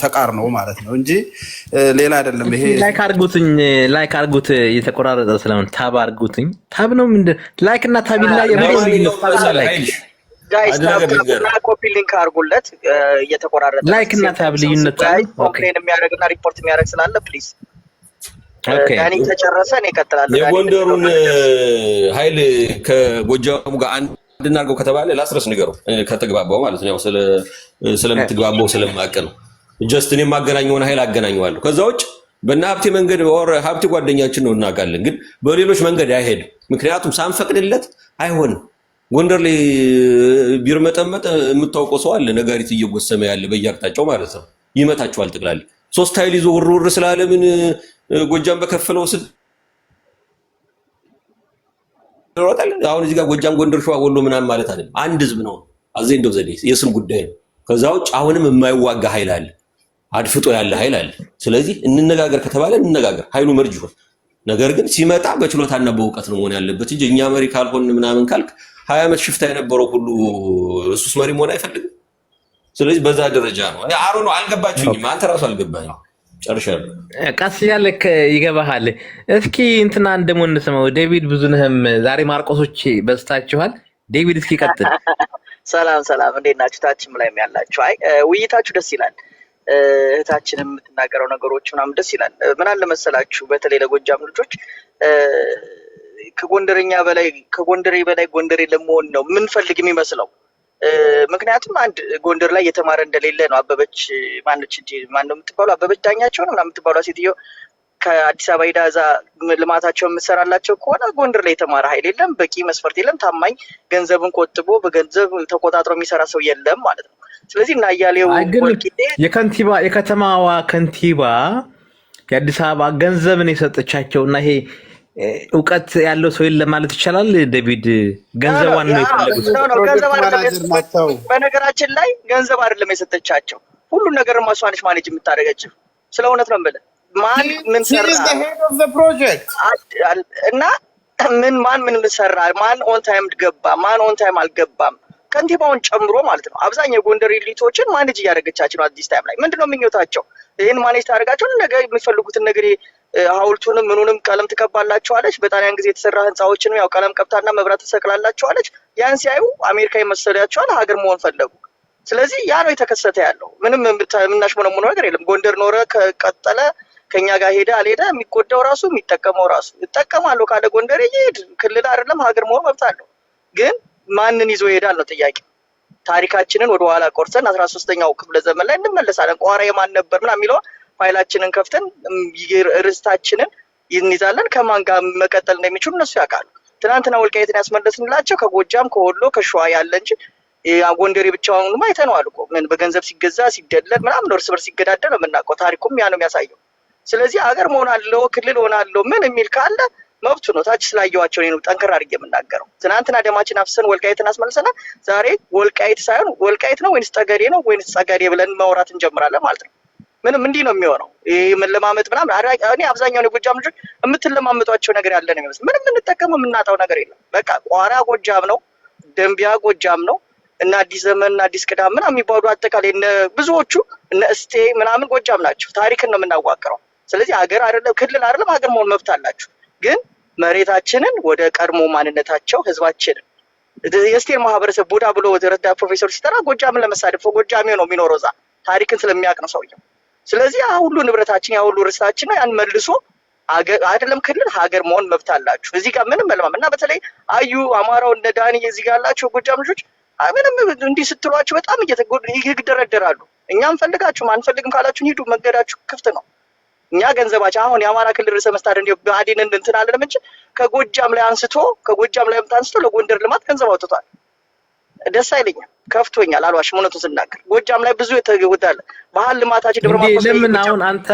ተቃርኖ ማለት ነው እንጂ ሌላ አይደለም። ይሄ ላይክ አርጉት እየተቆራረጠ ስለሆነ ታብ አርጉትኝ። ታብ ነው ምንድን ላይክ እና ታብ ላይ ጋይስ ኮፒ ሊንክ አርጉለት። እየተቆራረጠ ላይክ እና ታብ ልዩነት ኮምፕሌን የሚያደርግና ሪፖርት የሚያደርግ ስላለ ፕሊዝ እኔ ተጨረሰ እኔ እቀጥላለሁ። የጎንደሩን ኃይል ከጎጃሙ ጋር አንድ እናድርገው ከተባለ ላስረስ ንገረው ከተግባባው ማለት ነው። ያው ስለምትግባባው ስለማቀ ነው። ጀስት እኔ የማገናኘውን ኃይል አገናኘዋለሁ። ከዛ ውጭ በእነ ሀብቴ መንገድ ወር ሀብቴ ጓደኛችን ነው እናውቃለን፣ ግን በሌሎች መንገድ አይሄድም። ምክንያቱም ሳንፈቅድለት አይሆንም። ጎንደር ላይ ቢርመጠመጥ የምታውቀው ሰው አለ፣ ነጋሪት እየጎሰመ ያለ በየአቅጣጫው ማለት ነው። ይመታቸዋል ጠቅላላ። 3 ኃይል ይዞ ውርውር ስላለ ምን ጎጃም በከፈለው አሁን እዚህ ጋር ጎጃም፣ ጎንደር፣ ሸዋ፣ ወሎ ምናምን ማለት አይደለም። አንድ ህዝብ ነው። አዘይ እንደው ዘዴ የስም ጉዳይ ነው። ከዛ ውጭ አሁንም የማይዋጋ ኃይል አለ፣ አድፍጦ ያለ ኃይል አለ። ስለዚህ እንነጋገር ከተባለ እንነጋገር፣ ኃይሉ መርጅ ይሁን። ነገር ግን ሲመጣ በችሎታና በእውቀት ነው መሆን ያለበት እንጂ እኛ መሪ ካልሆን ምናምን ካልክ 20 ዓመት ሽፍታ የነበረው ሁሉ እሱስ መሪ መሆን አይፈልግም። ስለዚህ በዛ ደረጃ ነው። እኔ አሮ ነው አልገባችሁኝም። አንተ ራሱ አልገባኝም። ጨርሻለሁ። ቀስ ያለክ ይገባሃል። እስኪ እንትና እንደሞ እንስማው። ዴቪድ ብዙነህም ዛሬ ማርቆሶች በስታችኋል። ዴቪድ እስኪ ቀጥል። ሰላም ሰላም፣ እንዴት ናችሁ? ታችም ላይም ያላችሁ። አይ ውይይታችሁ ደስ ይላል። እህታችን የምትናገረው ነገሮች ምናምን ደስ ይላል። ምን አለ መሰላችሁ፣ በተለይ ለጎጃም ልጆች ከጎንደሬ በላይ ጎንደሬ ለመሆን ነው ምንፈልግ የሚመስለው። ምክንያቱም አንድ ጎንደር ላይ የተማረ እንደሌለ ነው። አበበች ማነች እንጂ ማን ነው የምትባለው? አበበች ዳኛቸው ነው ምናምን የምትባለው ሴትዮ ከአዲስ አበባ ሄዳ እዛ ልማታቸው የምትሰራላቸው ከሆነ ጎንደር ላይ የተማረ ኃይል የለም፣ በቂ መስፈርት የለም፣ ታማኝ ገንዘብን ቆጥቦ በገንዘብ ተቆጣጥሮ የሚሰራ ሰው የለም ማለት ነው። ስለዚህ እና አያሌው የከተማዋ ከንቲባ የአዲስ አበባ ገንዘብን የሰጠቻቸው እና ይሄ እውቀት ያለው ሰው የለም ማለት ይቻላል። ዴቪድ ገንዘቧን ነው የፈለጉት። በነገራችን ላይ ገንዘብ አይደለም የሰጠቻቸው፣ ሁሉን ነገር ማሷንሽ ማኔጅ የምታደርገችው። ስለ እውነት ነው የምልህ። ማን ምን ሰራ እና ማን ምን ሰራ፣ ማን ኦን ታይም ገባ፣ ማን ኦን ታይም አልገባም፣ ከንቲባውን ጨምሮ ማለት ነው። አብዛኛው የጎንደር ኤሊቶችን ማኔጅ እያደረገቻቸው ነው። አዲስ ታይም ላይ ምንድነው ምኞታቸው? ይህን ማኔጅ ታደርጋቸው ነገ የሚፈልጉትን ነገር ሐውልቱንም ምኑንም ቀለም ትቀባላቸዋለች። በጣሊያን ጊዜ የተሰራ ህንፃዎችንም ያው ቀለም ቀብታና መብራት ትሰቅላላቸዋለች። ያን ሲያዩ አሜሪካ ይመስላቸዋል፣ ሀገር መሆን ፈለጉ። ስለዚህ ያ ነው የተከሰተ ያለው። ምንም የምናሽሞነሙነው ነገር የለም። ጎንደር ኖረ ከቀጠለ ከኛ ጋር ሄደ አልሄደ የሚጎዳው ራሱ የሚጠቀመው ራሱ። እጠቀማለሁ ካለ ጎንደር ይሄድ፣ ክልል አይደለም ሀገር መሆን መብት አለው። ግን ማንን ይዞ ይሄዳል ነው ጥያቄ። ታሪካችንን ወደኋላ ቆርሰን 13ኛው ክፍለ ዘመን ላይ እንመለሳለን። ቋራ የማን ነበር ምናምን የሚለው ፋይላችንን ከፍተን ርስታችንን እንይዛለን። ከማን ጋር መቀጠል እንደሚችሉ እነሱ ያውቃሉ። ትናንትና ወልቃይትን ያስመለስንላቸው ከጎጃም ከወሎ ከሸዋ ያለ እንጂ ጎንደሬ ብቻውን አይተነዋል እኮ ምን በገንዘብ ሲገዛ ሲደለል ምናምን እርስ በርስ ሲገዳደል ነው የምናውቀው። ታሪኩም ያ ነው የሚያሳየው። ስለዚህ አገር መሆን አለው ክልል ሆናለሁ ምን የሚል ካለ መብቱ ነው። ታች ስላየዋቸው ነው ጠንከር አድርጌ የምናገረው። ትናንትና ደማችን አፍሰን ወልቃይትን አስመልሰናል። ዛሬ ወልቃይት ሳይሆን ወልቃይት ነው ወይንስ ጠገዴ ነው ወይንስ ጸገዴ ብለን ማውራት እንጀምራለን ማለት ነው። ምንም እንዲህ ነው የሚሆነው። ይሄ መለማመጥ ምናምን እኔ አብዛኛው የጎጃም ልጆች የምትለማመጧቸው ነገር ያለ ነው የሚመስል። ምንም የምንጠቀመው የምናጣው ነገር የለም። በቃ ቋራ ጎጃም ነው፣ ደንቢያ ጎጃም ነው እና አዲስ ዘመን እና አዲስ ቅዳም ምናምን የሚባሉ አጠቃላይ ብዙዎቹ እነ እስቴ ምናምን ጎጃም ናቸው። ታሪክን ነው የምናዋቅረው። ስለዚህ ሀገር አይደለም ክልል አይደለም ሀገር መሆን መብት አላችሁ። ግን መሬታችንን ወደ ቀድሞ ማንነታቸው ህዝባችንን የስቴር ማህበረሰብ ቡዳ ብሎ ረዳ ፕሮፌሰር ሲጠራ ጎጃምን ለመሳደብ ጎጃሜ ነው የሚኖረው እዛ ታሪክን ስለሚያውቅ ነው ሰውየው። ስለዚህ ያ ሁሉ ንብረታችን ያ ሁሉ ርስታችን ነው። ያን መልሶ አይደለም ክልል ሀገር መሆን መብት አላችሁ። እዚህ ጋር ምንም መልማም እና በተለይ አዩ አማራው እነ ዳኒ እዚህ ጋር ያላችሁ ጎጃም ልጆች ምንም እንዲህ ስትሏችሁ በጣም ይግደረደራሉ። እኛም ፈልጋችሁ አንፈልግም ካላችሁን ሂዱ፣ መንገዳችሁ ክፍት ነው። እኛ ገንዘባችን አሁን የአማራ ክልል ርዕሰ መስተዳድር እንደው ብአዴን እንትን አለን እንጂ ከጎጃም ላይ አንስቶ ለጎንደር ልማት ገንዘብ አውጥቷል። ደስ አይለኝም፣ ከፍቶኛል፣ አልዋሽም። እውነቱን ስናገር ጎጃም ላይ ብዙ የተጎዳለ ባህል ልማታችን ደብረ ማርቆስ ላይ ለምን አሁን አንተ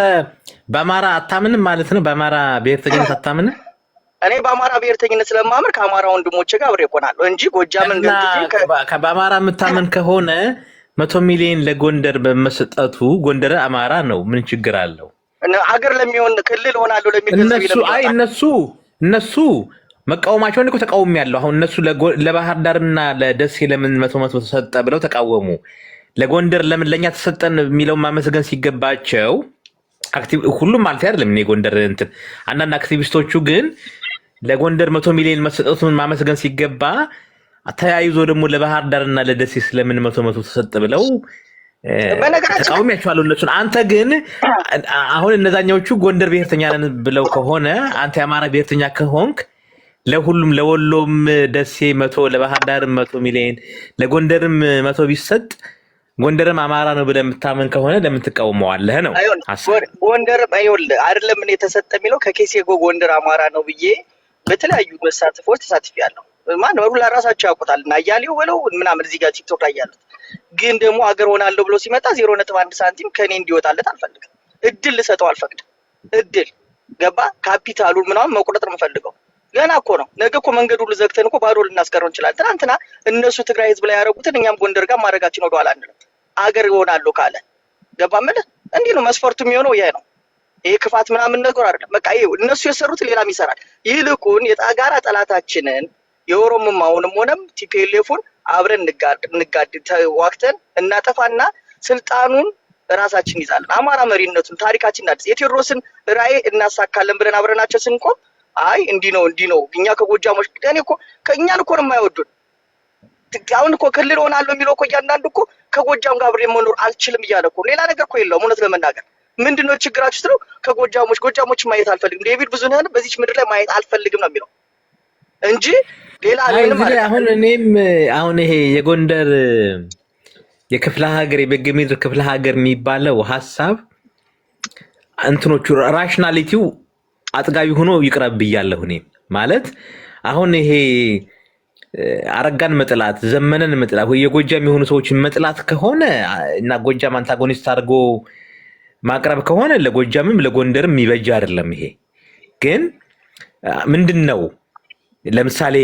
በአማራ አታምንም ማለት ነው? በአማራ ብሔርተኝነት አታምንም? እኔ በአማራ ብሔርተኝነት ስለማምር ከአማራ ወንድሞቼ ጋር አብሬ እቆናለሁ እንጂ ጎጃምን በአማራ የምታምን ከሆነ 100 ሚሊዮን ለጎንደር በመሰጠቱ ጎንደር አማራ ነው፣ ምን ችግር አለው? ሀገር ለሚሆን ክልል ሆናለሁ ለሚል እነሱ መቃወማቸውን እኮ ተቃውሞ ያለው አሁን እነሱ ለባህር ዳርና ለደሴ ለምን 100 ተሰጠ ብለው ተቃወሙ። ለጎንደር ለምን ለኛ ተሰጠን የሚለው ማመስገን ሲገባቸው ሁሉም ማለት አይደለም። እኔ ጎንደር እንትን አንዳንድ አክቲቪስቶቹ ግን ለጎንደር 100 ሚሊዮን መሰጠቱን ማመስገን ሲገባ ተያይዞ ደግሞ ለባህር ዳርና ለደሴ ስለምን 100 ተሰጠ ብለው ተቃውሚያቸዋለሁ እነሱን። አንተ ግን አሁን እነዛኛዎቹ ጎንደር ብሔርተኛ ነን ብለው ከሆነ አንተ የአማራ ብሔርተኛ ከሆንክ ለሁሉም ለወሎም ደሴ 100 ለባህር ዳርም 100 ሚሊዮን ለጎንደርም 100 ቢሰጥ ጎንደርም አማራ ነው ብለህ የምታመን ከሆነ ለምን ትቃወመዋለህ ነው ጎንደር አይደለም ምን የተሰጠ የሚለው ከኬሴ ጎንደር አማራ ነው ብዬ በተለያዩ መሳተፎች ተሳትፊያለሁ። ማን ነው ለራሳቸው ያውቁታል እና አያሌው ብለው ምናምን እዚህ ጋር ቲክቶክ ላይ ያሉት ግን ደግሞ አገር ሆናለሁ ብሎ ሲመጣ 0.1 ሳንቲም ከኔ እንዲወጣለት አልፈልግም። እድል ልሰጠው አልፈቅድም። እድል ገባ ካፒታሉን ምናምን መቁረጥ ነው የምፈልገው። ገና እኮ ነው ነገ እኮ መንገዱ ልዘግተን እኮ ባዶ ልናስቀረው እንችላለን። ትናንትና እነሱ ትግራይ ህዝብ ላይ ያደረጉትን እኛም ጎንደር ጋር ማድረጋችን ወደኋላ አንልም። አገር ሆናለሁ ካለ ገባ ማለት እንዲህ ነው መስፈርቱ የሚሆነው ይሄ ነው። ይሄ ክፋት ምናምን ነገር አይደለም። በቃ ይሄ እነሱ የሰሩት ሌላም ይሰራል። ይልቁን የጣጋራ ጠላታችንን የኦሮሞማውንም ሆነም ቲፒኤልኤፉን አብረን እንጋድ ተዋክተን እናጠፋና ስልጣኑን ራሳችን ይዛለን። አማራ መሪነቱን ታሪካችን እናድስ። የቴዎድሮስን ራዕይ እናሳካለን ብለን አብረናቸው ስንቆም አይ እንዲህ ነው እኛ ከጎጃሞች እኔ እኮ ከእኛን እኮ ነው የማይወዱን። አሁን እኮ ክልል ሆናለሁ የሚለው እኮ እያንዳንዱ እኮ ከጎጃም ጋር አብሬ መኖር አልችልም እያለ እኮ ሌላ ነገር እኮ የለውም። እውነት ለመናገር ምንድነው ችግራችሁ ስለው ጎጃሞች ማየት አልፈልግም፣ ዴቪድ ብዙነህን በዚች ምድር ላይ ማየት አልፈልግም ነው የሚለው እንጂ ሌላ ምንም አይደለም። አሁን እኔም አሁን ይሄ የጎንደር የክፍለ ሀገር የበጌ ምድር ክፍለ ሀገር የሚባለው ሐሳብ እንትኖቹ ራሽናሊቲው አጥጋቢ ሆኖ ይቅረብ ብያለሁ። እኔ ማለት አሁን ይሄ አረጋን መጥላት ዘመነን መጥላት ወይ የጎጃም የሆኑ ሰዎችን መጥላት ከሆነ እና ጎጃም አንታጎኒስት አድርጎ ማቅረብ ከሆነ ለጎጃምም ለጎንደርም የሚበጅ አይደለም። ይሄ ግን ምንድነው ለምሳሌ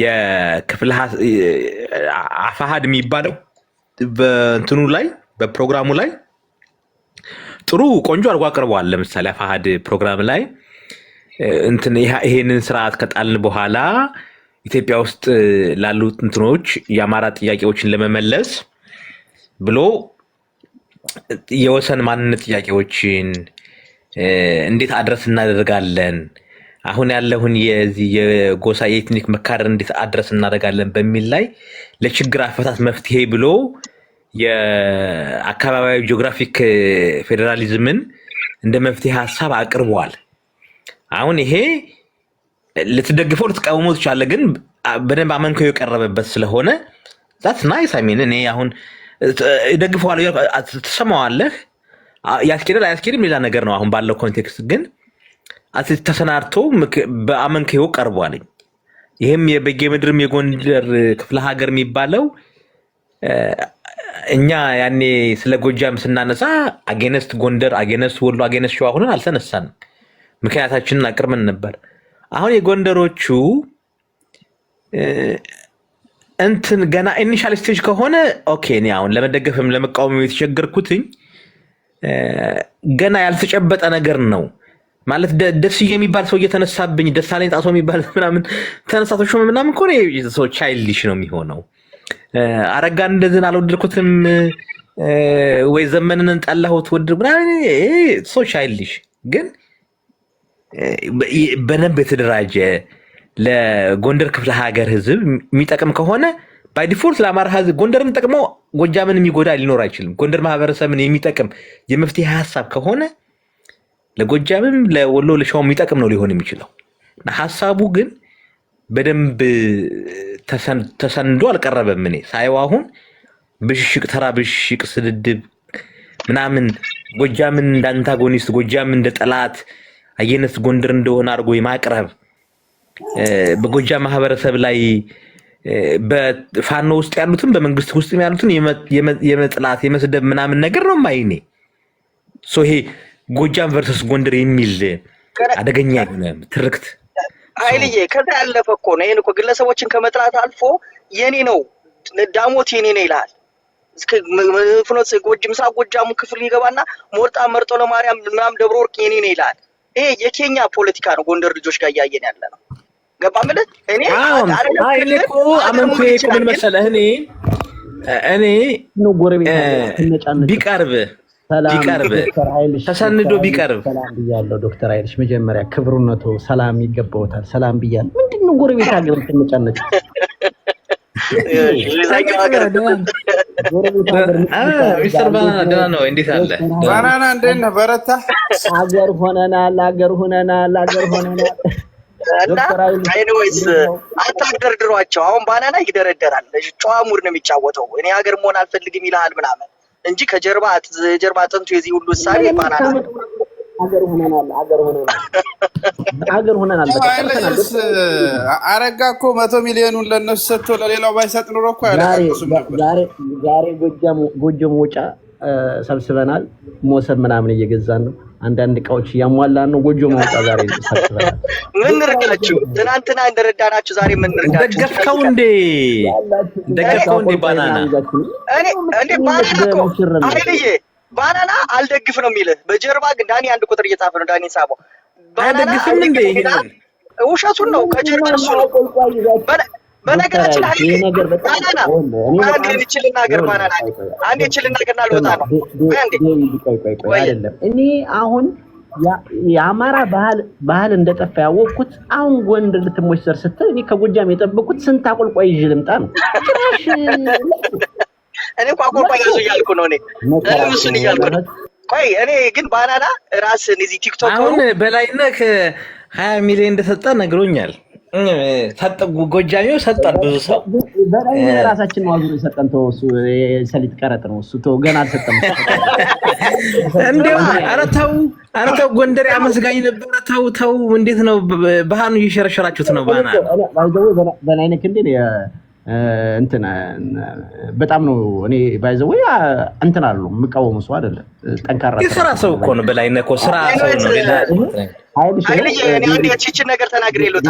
የክፍለ አፋሃድ የሚባለው በእንትኑ ላይ በፕሮግራሙ ላይ ጥሩ ቆንጆ አድርጎ አቅርበዋል። ለምሳሌ አፋሃድ ፕሮግራም ላይ እንትን ይሄንን ስርዓት ከጣልን በኋላ ኢትዮጵያ ውስጥ ላሉት እንትኖች የአማራ ጥያቄዎችን ለመመለስ ብሎ የወሰን ማንነት ጥያቄዎችን እንዴት አድረስ እናደርጋለን፣ አሁን ያለውን የዚህ የጎሳ የኤትኒክ መካረር እንዴት አድረስ እናደርጋለን በሚል ላይ ለችግር አፈታት መፍትሄ ብሎ የአካባቢያዊ ጂኦግራፊክ ፌዴራሊዝምን እንደ መፍትሄ ሀሳብ አቅርበዋል። አሁን ይሄ ልትደግፈው ልትቃወመው ትችላለህ፣ ግን በደንብ አመንከው የቀረበበት ስለሆነ ዛት ናይስ። አሚን እኔ አሁን ደግፈዋለሁ ትሰማዋለህ፣ ያስኬዳል አያስኬድም ሌላ ነገር ነው። አሁን ባለው ኮንቴክስት ግን ተሰናድቶ በአመንከው ቀርቧል። ይሄም የበጌ ምድርም የጎንደር ክፍለ ሀገር የሚባለው እኛ ያኔ ስለ ጎጃም ስናነሳ አጌነስት ጎንደር አጌነስት ወሎ አጌነስት ሸዋ ሆነን አልተነሳንም። ምክንያታችንን አቅርበን ነበር። አሁን የጎንደሮቹ እንትን ገና ኢኒሻል ስቴጅ ከሆነ ኦኬ እኔ አሁን ለመደገፍም ለመቃወም የተቸገርኩትኝ ገና ያልተጨበጠ ነገር ነው ማለት ደስዬ የሚባል ሰው እየተነሳብኝ ደሳለኝ ጣሶ የሚባል ምናምን ተነሳቶች ምናምን እኮ ሰው ቻይልዲሽ ነው የሚሆነው። አረጋን እንደዚህ አልወደድኩትም ወይ ዘመንን ጠላሁት ወድ ምናምን ሰው ቻይልዲሽ ግን በደንብ የተደራጀ ለጎንደር ክፍለ ሀገር ህዝብ የሚጠቅም ከሆነ ባይ ዲፎልት ለአማራ ህዝብ ጎንደርን ጠቅሞ ጎጃምን የሚጎዳ ሊኖር አይችልም። ጎንደር ማህበረሰብን የሚጠቅም የመፍትሄ ሀሳብ ከሆነ ለጎጃምም ለወሎ ለሸዋም የሚጠቅም ነው ሊሆን የሚችለው። ሀሳቡ ግን በደንብ ተሰንዶ አልቀረበም። እኔ ሳይው አሁን ብሽሽቅ ተራ ብሽሽቅ ስድድብ ምናምን ጎጃምን እንደ አንታጎኒስት ጎጃምን እንደ ጠላት አየነስ ጎንደር እንደሆነ አድርጎ የማቅረብ በጎጃም ማህበረሰብ ላይ በፋኖ ውስጥ ያሉትን በመንግስት ውስጥ ያሉትን የመጥላት የመስደብ ምናምን ነገር ነው ማይኔ ሶ ይሄ ጎጃም ቨርሰስ ጎንደር የሚል አደገኛ ትርክት ኃይልዬ ከዛ ያለፈ እኮ ነው። ይሄን እኮ ግለሰቦችን ከመጥላት አልፎ የኔ ነው ዳሞት የኔ ነው ይላል። እስከ ፍኖት ምስራቅ ጎጃሙ ክፍል ይገባና ሞርጣ መርጦ ለማርያም ምናምን ደብረ ወርቅ የኔ ነው ይላል። ይሄ የኬኛ ፖለቲካ ነው ጎንደር ልጆች ጋር ያየን ያለ ነው። ገባ ማለት እኔ እኮ አመንኩ እኮ ምን መሰለህ እኔ ነው ጎረቤት ቢቀርብ ተሰንዶ ቢቀርብ ሰላም ብያለሁ። ዶክተር ኃይልሽ መጀመሪያ ክብሩነቱ ሰላም ይገባውታል። ሰላም ብያለሁ። ምንድነው ጎረቤት ሀገር ተመጫነች? ሚስተር ባናና ደህና ነው? እንዴት አለ ባናና? እንዴት ነህ? በረታ? ሀገር ሆነናል። እና ኤኒዌይስ አታደርድሯቸው። አሁን ባናና ይደረደራል። ጨዋ ሙድ ነው የሚጫወተው። እኔ ሀገር መሆን አልፈልግም ይልሃል ምናምን እንጂ ከጀርባ አጥንቱ የዚህ ሁሉ እሳቤ ባናና አገር ሆነናል። አረጋ እኮ 100 ሚሊዮኑን ለነሱ ሰጥቶ ለሌላው ባይሰጥ ኑሮ እኮ ያለቀሱም ነበር። ዛሬ ጎጃም ወጫ ሰብስበናል። ሞሰብ ምናምን እየገዛን ነው። አንዳንድ እቃዎች እያሟላን ነው። ጎጆ ማውጣ ዛሬ ሰብስበናል። ምን እንርዳችሁ? ትናንትና እንደረዳናችሁ ዛሬ ምን እንርዳችሁ? ደገፍከው እንዴ ባናና? እንዴ ባናና እኮ አይልዬ ባናና አልደግፍ ነው የሚልህ። በጀርባ ግን ዳኒ አንድ ቁጥር እየጻፈ ነው። ዳኒ ሳቦ ባናና ውሸቱን ነው። ከጀርባ እሱ ነው። በነገራችን ላይ ባናና አንዴ ልችልና ሀገር ባናና አንዴ ልችልና ሀገር ናልወጣ ነው። ቆይ አይደለም እኔ አሁን የአማራ ባህል እንደጠፋ ያወቅኩት አሁን ጎንደር ልትሞሸር ስትል እኔ ከጎጃም የጠበቁት ስንት አቆልቋይ ይዤ ልምጣ ነው። እኔ እኮ አቆልቋይ ያዙ እያልኩ ነው። እኔ እሱን እያልኩ ነው። ቆይ እኔ ግን ባናና ራስን እዚህ ቲክቶክ አሁን በላይነህ 20 ሚሊዮን እንደሰጠ ነግሮኛል። ጎጃሚው ሰጣል ብዙ ሰው በላይነህ ራሳችን ነው አዙሮ የሰጠን። ተው እሱ ሰሊጥ ቀረጥ ነው እሱ። ተው ገና አልሰጠም። እንደው ኧረ ተው ጎንደር አመስጋኝ ነበር። ተው እንዴት ነው ባህኑ እየሸረሸራችሁት ነው? በላይነህ እንዴ እንትን በጣም ነው እኔ ባይዘው እንትን አሉ የምቃወሙ ሰው አይደለም። ጠንካራ ስራ ሰው እኮ ነው። በላይነህ እኮ ስራ ሰው ነው። ሌላ አይልዬ እኔ አንዴ እቺን ነገር ተናግሬ ልውጣ።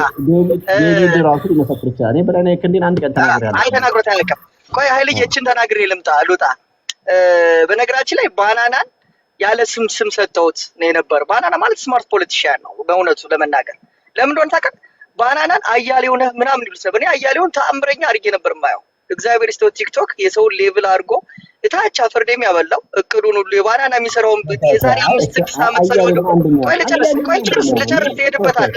ራሱ ሊመሰክር ይችላል። እኔ በላይነህ እንዴ አንድ ቀን ተናግሬያለሁ። አይ ተናግሮት አያልቅም። ቆይ አይልዬ እቺን ተናግሬ ልውጣ። በነገራችን ላይ ባናናን ያለ ስም ሰጠውት ነው የነበር። ባናና ማለት ስማርት ፖለቲሽያን ነው በእውነቱ ለመናገር። ለምን እንደሆነ ታውቃለህ? ባናናን አያሌው ነህ ምናምን ይሉት ነበር። እኔ አያሌውን ተአምረኛ አድርጌ ነበር የማየው። እግዚአብሔር ይስጠው ቲክቶክ የሰውን ሌቭል አድርጎ እታች አፈርደም ያበላው እቅዱን ሁሉ የባናና የሚሰራውን የዛሬ 5-6 ዓመት ሰለወደ። ቆይ ልጨርስ ትሄድበታል።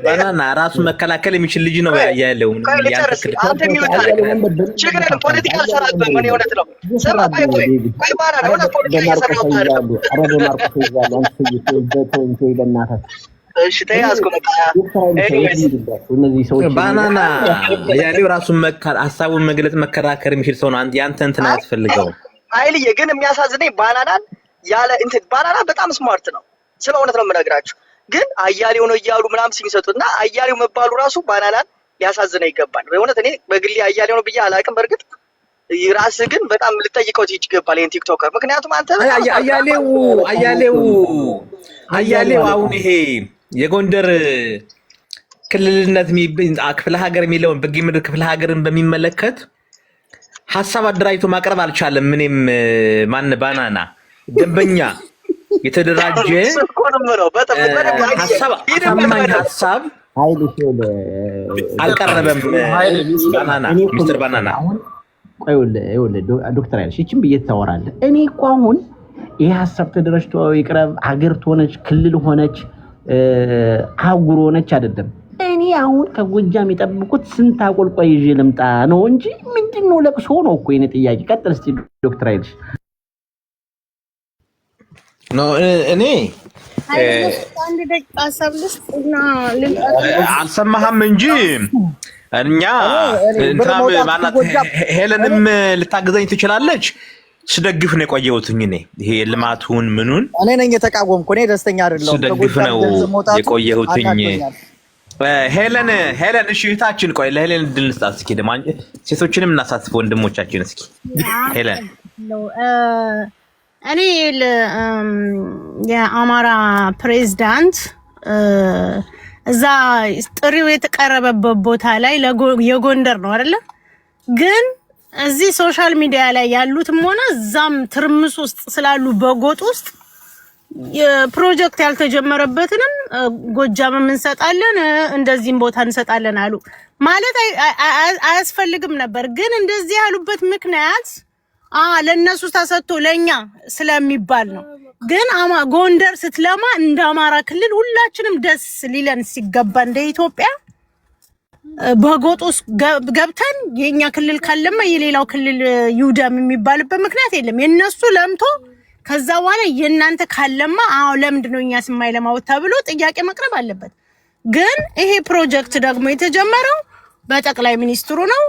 ባናና ራሱ መከላከል የሚችል ልጅ ነው ያያለው። ቆይ ልጨርስ። አንተ የሚወጣ ችግር የለም። ፖለቲካ አልሰራብህም። ምን እውነት ነው። ስማ ቆይ ባናና ሆነ ፖለቲካ እየሰራው ታሪክ እሺ ተያዝኩ። ባናና ያለው ራሱን ሀሳቡን መግለጽ መከራከር የሚችል ሰው ነው። ያንተ እንትን አያስፈልገውም። አይልዬ ግን የሚያሳዝነኝ ባናናን ያለ እንትን ባናና በጣም ስማርት ነው። ስለ እውነት ነው የምነግራችሁ። ግን አያሌው ነው እያሉ ምናምን ሲሰጡና አያሌው መባሉ ራሱ ባናናን ሊያሳዝነው ይገባል። በእውነት እኔ በግሌ አያሌው ነው ብዬ አላውቅም። በእርግጥ ራስህ ግን በጣም ልጠይቀው ይገባል ይሄን ቲክቶከር። ምክንያቱም አንተ አያሌው አሁን ይሄ የጎንደር ክልልነት ክፍለ ሀገር የሚለውን በጌምድር ክፍለ ሀገርን በሚመለከት ሀሳብ አደራጅቶ ማቅረብ አልቻለም። ምንም ማን ባናና ደንበኛ የተደራጀ አሳማኝ ሀሳብ አልቀረበም። ባናና ሚስተር ባናና ቆይ ዶክተር አይልሽ ይህችን ብዬ ታወራለህ። እኔ እኮ አሁን ይሄ ሀሳብ ተደራጅቶ ይቅረብ ሀገር ሆነች ክልል ሆነች አህጉር ሆነች አይደለም። እኔ አሁን ከጎጃም የጠብቁት ስንት አቆልቋይ ይዤ ልምጣ ነው እንጂ ምንድነው ለቅሶ ነው እኮ የኔ ጥያቄ። ቀጥል እስቲ ዶክተር አይልሽ። እኔ አንድ ደቂቃ ሀሳብ ልስጥና አልሰማህም እንጂ እኛ እንትናም ማናት ሄለንም ልታግዘኝ ትችላለች። ስደግፍ ነው የቆየሁትኝ። እኔ ይሄ ልማቱን ምኑን እኔ ነኝ የተቃወምኩ። እኔ ደስተኛ አይደለሁም። ስደግፍ ነው የቆየሁትኝ። ሄለን እሺ እህታችን ቆይ ለሄለን እድል እንስጣት እስኪ። ደግሞ ሴቶችንም እናሳትፍ ወንድሞቻችን እስኪ ሄለን። እኔ የአማራ ፕሬዝዳንት እዛ ጥሪው የተቀረበበት ቦታ ላይ የጎንደር ነው አይደለ? ግን እዚህ ሶሻል ሚዲያ ላይ ያሉትም ሆነ እዛም ትርምስ ውስጥ ስላሉ በጎጥ ውስጥ የፕሮጀክት ያልተጀመረበትንም ጎጃምም እንሰጣለን እንደዚህም ቦታ እንሰጣለን አሉ። ማለት አያስፈልግም ነበር። ግን እንደዚህ ያሉበት ምክንያት ለነሱ ተሰጥቶ ለኛ ስለሚባል ነው። ግን ጎንደር ስትለማ እንደ አማራ ክልል ሁላችንም ደስ ሊለን ሲገባ እንደ ኢትዮጵያ በጎጥ ውስጥ ገብተን የኛ ክልል ካለማ የሌላው ክልል ይውደም የሚባልበት ምክንያት የለም። የነሱ ለምቶ ከዛ በኋላ የእናንተ ካለማ አዎ ለምንድነው እኛስ የማይለማው ተብሎ ጥያቄ መቅረብ አለበት። ግን ይሄ ፕሮጀክት ደግሞ የተጀመረው በጠቅላይ ሚኒስትሩ ነው።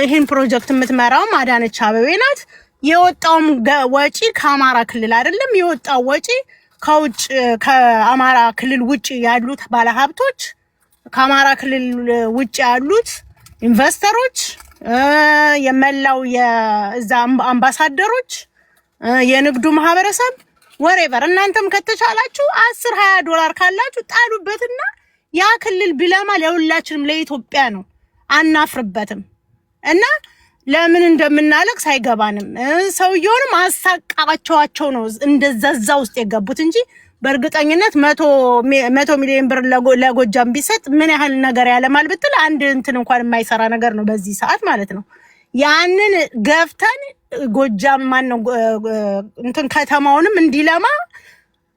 ይሄን ፕሮጀክት የምትመራው አዳነች አቤቤ ናት። የወጣውም ወጪ ከአማራ ክልል አይደለም። የወጣው ወጪ ከውጭ ከአማራ ክልል ውጪ ያሉት ባለሀብቶች፣ ከአማራ ክልል ውጪ ያሉት ኢንቨስተሮች፣ የመላው የዛ አምባሳደሮች፣ የንግዱ ማህበረሰብ ወሬቨር እናንተም ከተቻላችሁ $10-20 ካላችሁ ጣሉበትና ያ ክልል ቢለማ ለሁላችንም ለኢትዮጵያ ነው፣ አናፍርበትም። እና ለምን እንደምናለቅስ አይገባንም። ሰውየውንም አሳቃባቸው ነው እንደዛዛ ውስጥ የገቡት እንጂ በእርግጠኝነት 100 ሚሊዮን ብር ለጎጃም ቢሰጥ ምን ያህል ነገር ያለማል ብትል አንድ እንትን እንኳን የማይሰራ ነገር ነው በዚህ ሰዓት ማለት ነው። ያንን ገፍተን ጎጃም ማን ነው እንትን ከተማውንም እንዲለማ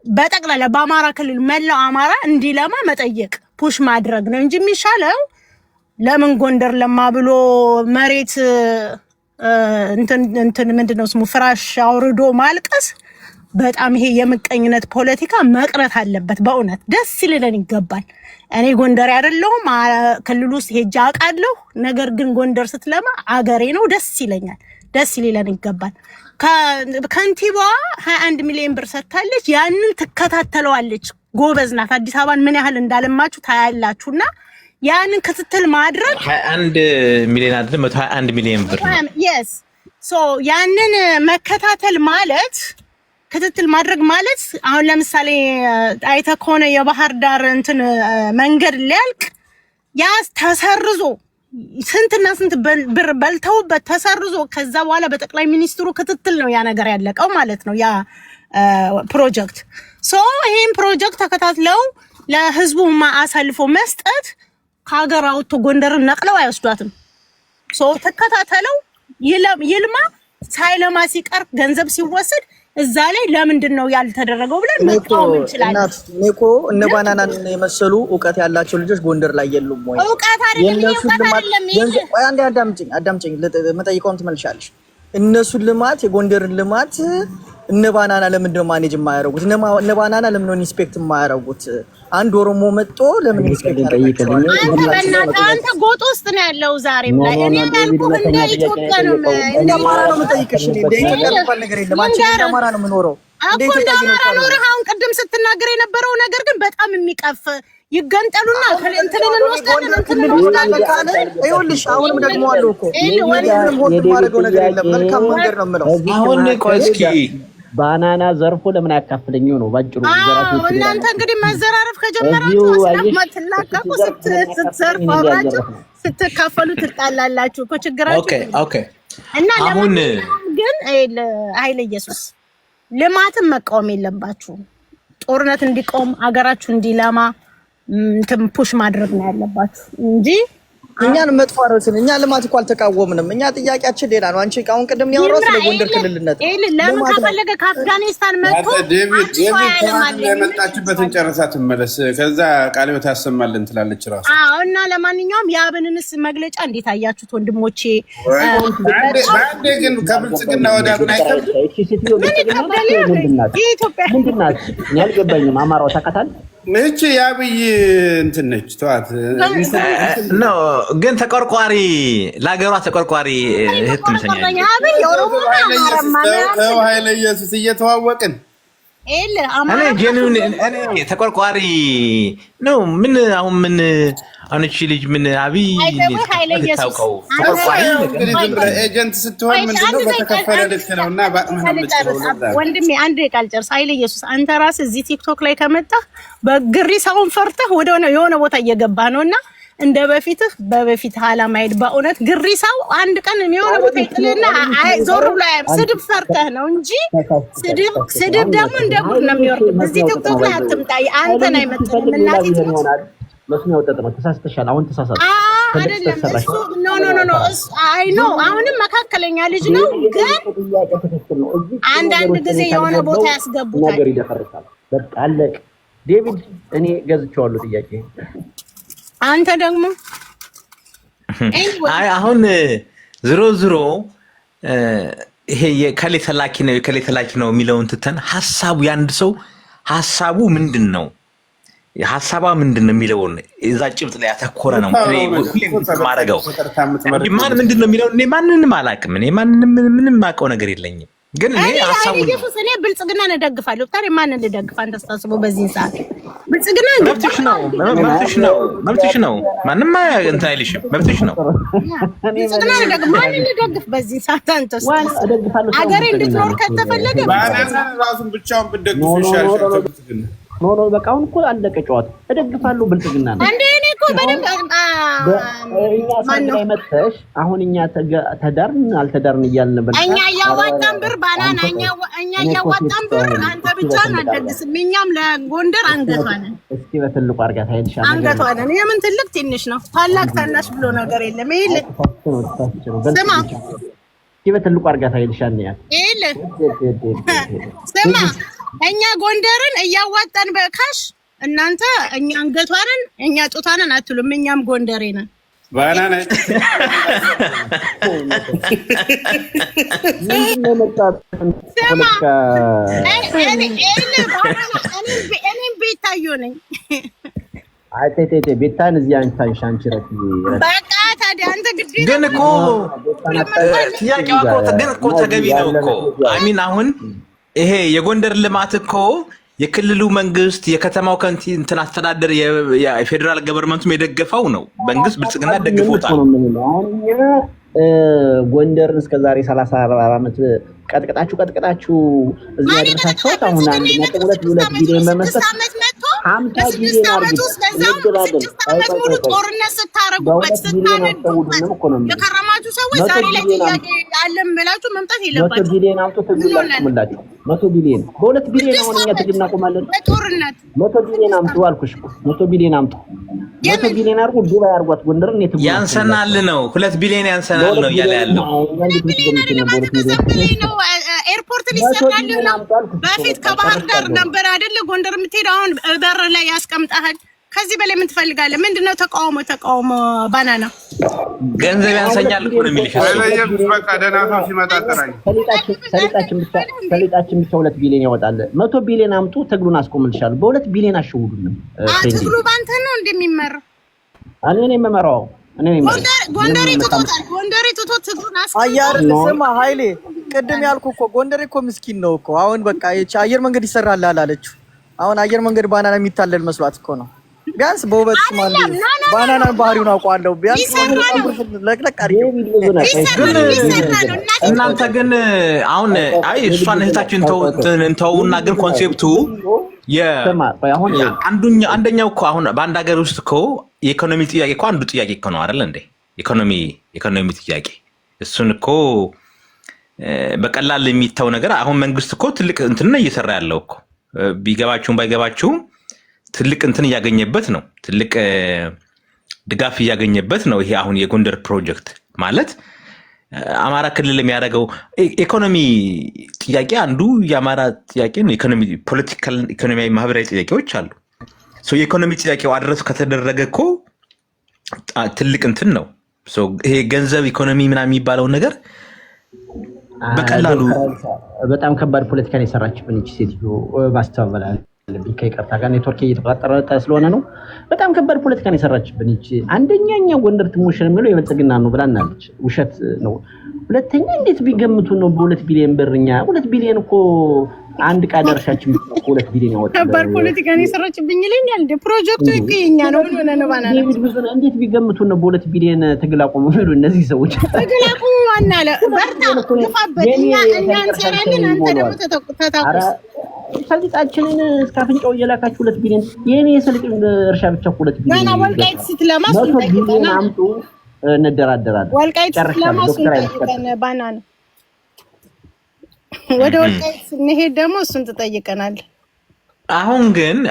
በጠቅላላ በአማራ ክልል መላው አማራ እንዲለማ መጠየቅ ፑሽ ማድረግ ነው እንጂ የሚሻለው ለምን ጎንደር ለማ ብሎ መሬት እንትን ምንድነው ስሙ ፍራሽ አውርዶ ማልቀስ በጣም ይሄ የምቀኝነት ፖለቲካ መቅረት አለበት። በእውነት ደስ ይለን ይገባል። እኔ ጎንደር አይደለሁም ክልል ውስጥ ሄጄ አውቃለሁ። ነገር ግን ጎንደር ስትለማ አገሬ ነው፣ ደስ ይለኛል። ደስ ይለን ይገባል። ከንቲባዋ 21 ሚሊዮን ብር ሰጥታለች። ያንን ትከታተለዋለች። ጎበዝ ናት። አዲስ አበባን ምን ያህል እንዳለማችሁ ታያላችሁና ያንን ክትትል ማድረግ 21 ሚሊዮን አይደለም 121 ሚሊዮን ብር yes so ያንን መከታተል ማለት ክትትል ማድረግ ማለት አሁን ለምሳሌ አይተ ከሆነ የባህር ዳር እንትን መንገድ ሊያልቅ ያ ተሰርዞ ስንትና ስንት ብር በልተውበት ተሰርዞ ከዛ በኋላ በጠቅላይ ሚኒስትሩ ክትትል ነው ያ ነገር ያለቀው ማለት ነው። ያ ፕሮጀክት ይሄን ፕሮጀክት ተከታትለው ለህዝቡ አሳልፎ መስጠት ከሀገር አውጥቶ ጎንደርን ነቅለው አይወስዷትም። ተከታተለው ይልማ ሳይለማ ሲቀር ገንዘብ ሲወሰድ እዛ ላይ ለምንድን ነው ያልተደረገው ብለን መጣው እንችላለን። ኔኮ እነ ባናናን የመሰሉ ዕውቀት ያላቸው ልጆች ጎንደር ላይ የሉም ወይ? ዕውቀት አይደለም። አንዴ አዳምጪኝ መጠይቀውን ትመልሻለሽ። እነሱን ልማት የጎንደርን ልማት እነ ባናና ለምንድን ነው ማኔጅ የማያደርጉት? እነ ባናና ለምን ነው ኢንስፔክት የማያደርጉት? አንድ ኦሮሞ መጥቶ ለምን ኢንስፔክት ያደርጋቸዋል? አንተ ጎጥ ውስጥ ነው ያለው ዛሬም ላይ እኔ ያልኩህ እንደ ኢትዮጵያ ነው እንደ አማራ ነው የምጠይቅሽ። እንደ ኢትዮጵያ የሚባል ነገር የለም። አንቺ እንደ አማራ ነው የምኖረው። እንደ ኢትዮጵያ ነው አሁን ቅድም ስትናገር የነበረው ነገር ግን በጣም የሚቀፍ ይገንጠሉና እንትንን እንወስዳለን። ይኸውልሽ አሁንም ደግሞ አለው እኮ ምንም ሆድ ማድረገው ነገር የለም። መልካም መንገድ ነው የምለው። አሁን ቆይ እስኪ ባናና ዘርፎ ለምን ያካፍለኝ ነው ባጭሩ። እናንተ እንግዲህ መዘራረፍ ከጀመራችሁ አስላማትላቀቁ ስትዘርፉ አብራችሁ ስትካፈሉ ትጣላላችሁ እኮ ችግራችሁ። ኦኬ እና አሁን ግን ኃይለ ኢየሱስ ልማትን መቃወም የለባችሁ። ጦርነት እንዲቆም አገራችሁ እንዲለማ ፑሽ ማድረግ ነው ያለባችሁ እንጂ እኛን መጥፎ አረትን እኛ ልማት እኮ አልተቃወምንም። እኛ ጥያቄያችን ሌላ ነው። አንቺ አሁን ቅድም ያወራው ስለ ጎንደር ክልልነት ለምን ከፈለገ ከአፍጋኒስታን መጥቶ ዴቪድ የመጣችበትን ጨረሳ ትመለስ። ከዛ ቃል ታሰማልን ትላለች ራሱ። እና ለማንኛውም የአብንንስ መግለጫ እንዴት አያችሁት ወንድሞቼ? በአንዴ ግን ከብልጽግና ወደ አብን አይከብድም። ምንድን ናት? ያልገባኝም አማራው ታውቃታለህ? ይህቺ የአብይ እንትን ነች። ተዋት ነው ግን ተቆርቋሪ ለሀገሯ ተቆርቋሪ እህት ትመስለኛለች። ኃይለ ኢየሱስ እየተዋወቅን እኔ ጀኑን እኔ ተቆርቋሪ ነው። ምን አሁን ምን አሁን እቺ ልጅ ምን አብይ ታውቀው ተቆርቋሪ ኤጀንት ስትሆን ምንድነው በተከፈለ ልክ ነውና ወንድሜ አንድ ቃል ጨርስ። ኃይለ ኢየሱስ አንተ ራስህ እዚህ ቲክቶክ ላይ ከመጣህ በግሪ ሰውን ፈርተህ ወደ የሆነ ቦታ እየገባህ ነውና እንደ በፊትህ አላማይድ በእውነት ግሪሳው አንድ ቀን የሆነ ቦታ ይጥልና ዞር ብሎ ስድብ ፈርተህ ነው እንጂ ስድብ ደግሞ እንደ ጉድ ነው የሚወርድ። እዚህ ቲክቶክ ላይ አትምጣ። አንተን አይመጥንም። እናቴ መስሚያው ጠጥ ነው። ተሳስተሻል። አሁን ተሳሳተ አይደለም እሱ ኖ አይ ኖ አሁንም መካከለኛ ልጅ ነው፣ ግን አንዳንድ ጊዜ የሆነ ቦታ ያስገቡታል። ነገር ይደፈርሳል። በቃ አለቅ። ዴቪድ እኔ ገዝቼዋለሁ ጥያቄ አንተ ደግሞ አይ አሁን ዝሮ ይሄ የከሌ ተላኪ ነው የከሌ ተላኪ ነው የሚለውን ትተን ሀሳቡ ያንድ ሰው ሀሳቡ ምንድን ነው ሀሳባ ምንድን ነው የሚለውን እዛ ጭብጥ ላይ ያተኮረ ነው ማረገው። ማን ምንድን ነው የሚለውን እኔ ማንንም አላውቅም። እኔ ማንንም ምንም ማውቀው ነገር የለኝም። ግን እኔ ሀሳቡ እኔ ብልጽግናን እደግፋለሁ። ታዲያ ማንን ልደግፍ? አንተ አስታስበው በዚህ ሰዓት ብልጽግና መብትሽ ነው። ማንም እንትን አይልሽም። መብትሽ ነው። ብልጽግና ልደግፍ ማንን ልደግፍ በዚህ ሰዓት? አንተ አገሬ እንድትኖር ከተፈለገ ራሱን ብቻውን ብትደግፍ ይሻልሻል። ኖ በቃ አሁን እኮ አለቀ ጨዋታ። እደግፋለሁ ብልጽግና ነው እንዴ? እኔ እኮ በደንብ እኛ ሳንላይ መጥተሽ አሁን እኛ ተዳርን አልተዳርን እያልን ነበር። እኛ ያዋጣን ብር ባናና እኛ ያዋጣን ብር አንተ ብቻ አትደግስም። እኛም ለጎንደር አንገቷን እስኪ በትልቁ አርጋታ ሄድሻል። አንገቷን የምን ትልቅ ትንሽ ነው ታላቅ ታናሽ ብሎ ነገር የለም። ይሄ ስማ እስኪ በትልቁ አርጋታ ሄድሻል ነው ያል ስማ እኛ ጎንደርን እያዋጣን በካሽ እናንተ እኛ አንገቷንን እኛ ጡታንን አትሉም። እኛም ጎንደሬ ነን። ባናና እኔም ቤታዮ ነኝ። ቤታን እዚህ አንቺ ረክ በቃ ታዲያ አንተ ግዴታ ግን እኮ ጥያቄዋ እኮ ተገቢ ነው እኮ አሚን አሁን ይሄ የጎንደር ልማት እኮ የክልሉ መንግስት የከተማው ከንቲ እንትን አስተዳደር የፌደራል ገቨርንመንቱም የደገፈው ነው። መንግስት ብልጽግና ደግፎታል። ጎንደርን እስከዛሬ 30 ዓመት ቀጥቅጣችሁ እዚህ ያደረሳችሁት አሁን 1.2 ቢሊዮን በመስጠት 50 ቢሊዮን አርጉ ሙሉ ጦርነት ስታረጉበት የከረማችሁ ሰዎች ዛሬ ላይ ጥያቄ አለም ብላችሁ መምጣት የለባችሁ። 100 ቢሊዮን አምጡ ትግል አቁምላችሁ። 100 ቢሊዮን በ2 ቢሊዮን አሁን እኛ ትግል እናቆማለን። በጦርነት 100 ቢሊዮን አምጡ አልኩሽ እኮ 100 ቢሊዮን አምጡ። 100 ቢሊዮን አርጉ ዱባይ አርጓት ጎንደርን ያንሰናል ነው 2 ቢሊዮን ያንሰናል ነው እያለ ያለው። ኤርፖርት ሊሰራል ነው። በፊት ከባህር ዳር ነበር አይደል ጎንደር የምትሄደው፣ አሁን በር ላይ ያስቀምጣል። ከዚህ በላይ ምን ትፈልጋለህ? ምንድነው ተቃውሞ ባናና ገንዘብ ያንሰኛል እኮ ነው የሚልሽ። በቃ ደህና ሰው ሲመጣ ተራይ ሰሊጣችን ብቻ 2 ቢሊዮን ያወጣል። 100 ቢሊዮን አምጡ ትግሉን አስቆምልሻለሁ። በ2 ቢሊዮን አሽውዱንም። ትግሉ ባንተ ነው እንደሚመራ እኔ ነኝ የምመራው። ጎንደሬ ትቶት ትግሉን አያር ስማ ኃይሌ ቅድም ያልኩ እኮ ጎንደሬ እኮ ምስኪን ነው እኮ። አሁን በቃ አየር መንገድ ይሰራል አላለችው። አሁን አየር መንገድ ባናና የሚታለል መስሏት እኮ ነው። ቢያንስ በውበት ስማል ባናና ባህሪውን አውቀዋለሁ። ቢያንስ ለቅለቅ አድርገው እናንተ ግን አሁን አይ እሷን እህታችን እንተውና ግን ኮንሴፕቱ አንደኛው እኮ አሁን በአንድ ሀገር ውስጥ እኮ የኢኮኖሚ ጥያቄ እኮ አንዱ ጥያቄ እኮ ነው አይደል እንዴ? ኢኮኖሚ ጥያቄ እሱን እኮ በቀላል የሚታው ነገር አሁን መንግስት እኮ ትልቅ እንትን ነው እየሰራ ያለው እኮ ቢገባችሁም ባይገባችሁም ትልቅ እንትን እያገኘበት ነው። ትልቅ ድጋፍ እያገኘበት ነው። ይሄ አሁን የጎንደር ፕሮጀክት ማለት አማራ ክልል የሚያደርገው ኢኮኖሚ ጥያቄ አንዱ የአማራ ጥያቄ ነው። ኢኮኖሚ ፖለቲካል፣ ኢኮኖሚያዊ፣ ማህበራዊ ጥያቄዎች አሉ። የኢኮኖሚ ጥያቄው አድረስ ከተደረገ እኮ ትልቅ እንትን ነው። ይሄ ገንዘብ ኢኮኖሚ ምናምን የሚባለው ነገር በቀላሉ በጣም ከባድ ፖለቲካን የሰራችብን እቺ ሴትዮ ባስተባበላል ከይቅርታ ጋር ኔትወርክ እየተቆጣጠረ ስለሆነ ነው። በጣም ከባድ ፖለቲካን የሰራችብን እቺ አንደኛኛ ጎንደር ትሞሽር የሚለው የብልጽግና ነው ብላናለች። ውሸት ነው። ሁለተኛ እንዴት ቢገምቱ ነው በ2 ቢሊዮን ብርኛ 2 ቢሊዮን እኮ አንድ ቃ ደርሻችን 2 ቢሊዮን ያወጣ ከባድ ፖለቲካን የሰራችብኝ ይለኛል። ፕሮጀክቱ ይገኛኛ ነው ምን ነው ባናና እንዴት ቢገምቱ ነው በ2 ቢሊዮን ትግል አቆሙ ነው እነዚህ ሰዎች ትግል አቆሙ ዋናለ በርታ ግፋበት እኛ እንሰራለን አንተ ደግሞ ተታቆስ ሰሊጣችንን እስከ አፍንጫው እየላካችሁ 2 ቢሊዮን የኔ የሰሊጥ እርሻ ብቻ 2 ቢሊዮን ባና ወልቃይት ስትለማስ ቢሊዮን አምጡ እንደራደራለን። ወልቃይት ስትለማስ ባናና ወደ ወልቃይት ስንሄድ ደግሞ እሱን ትጠይቀናል።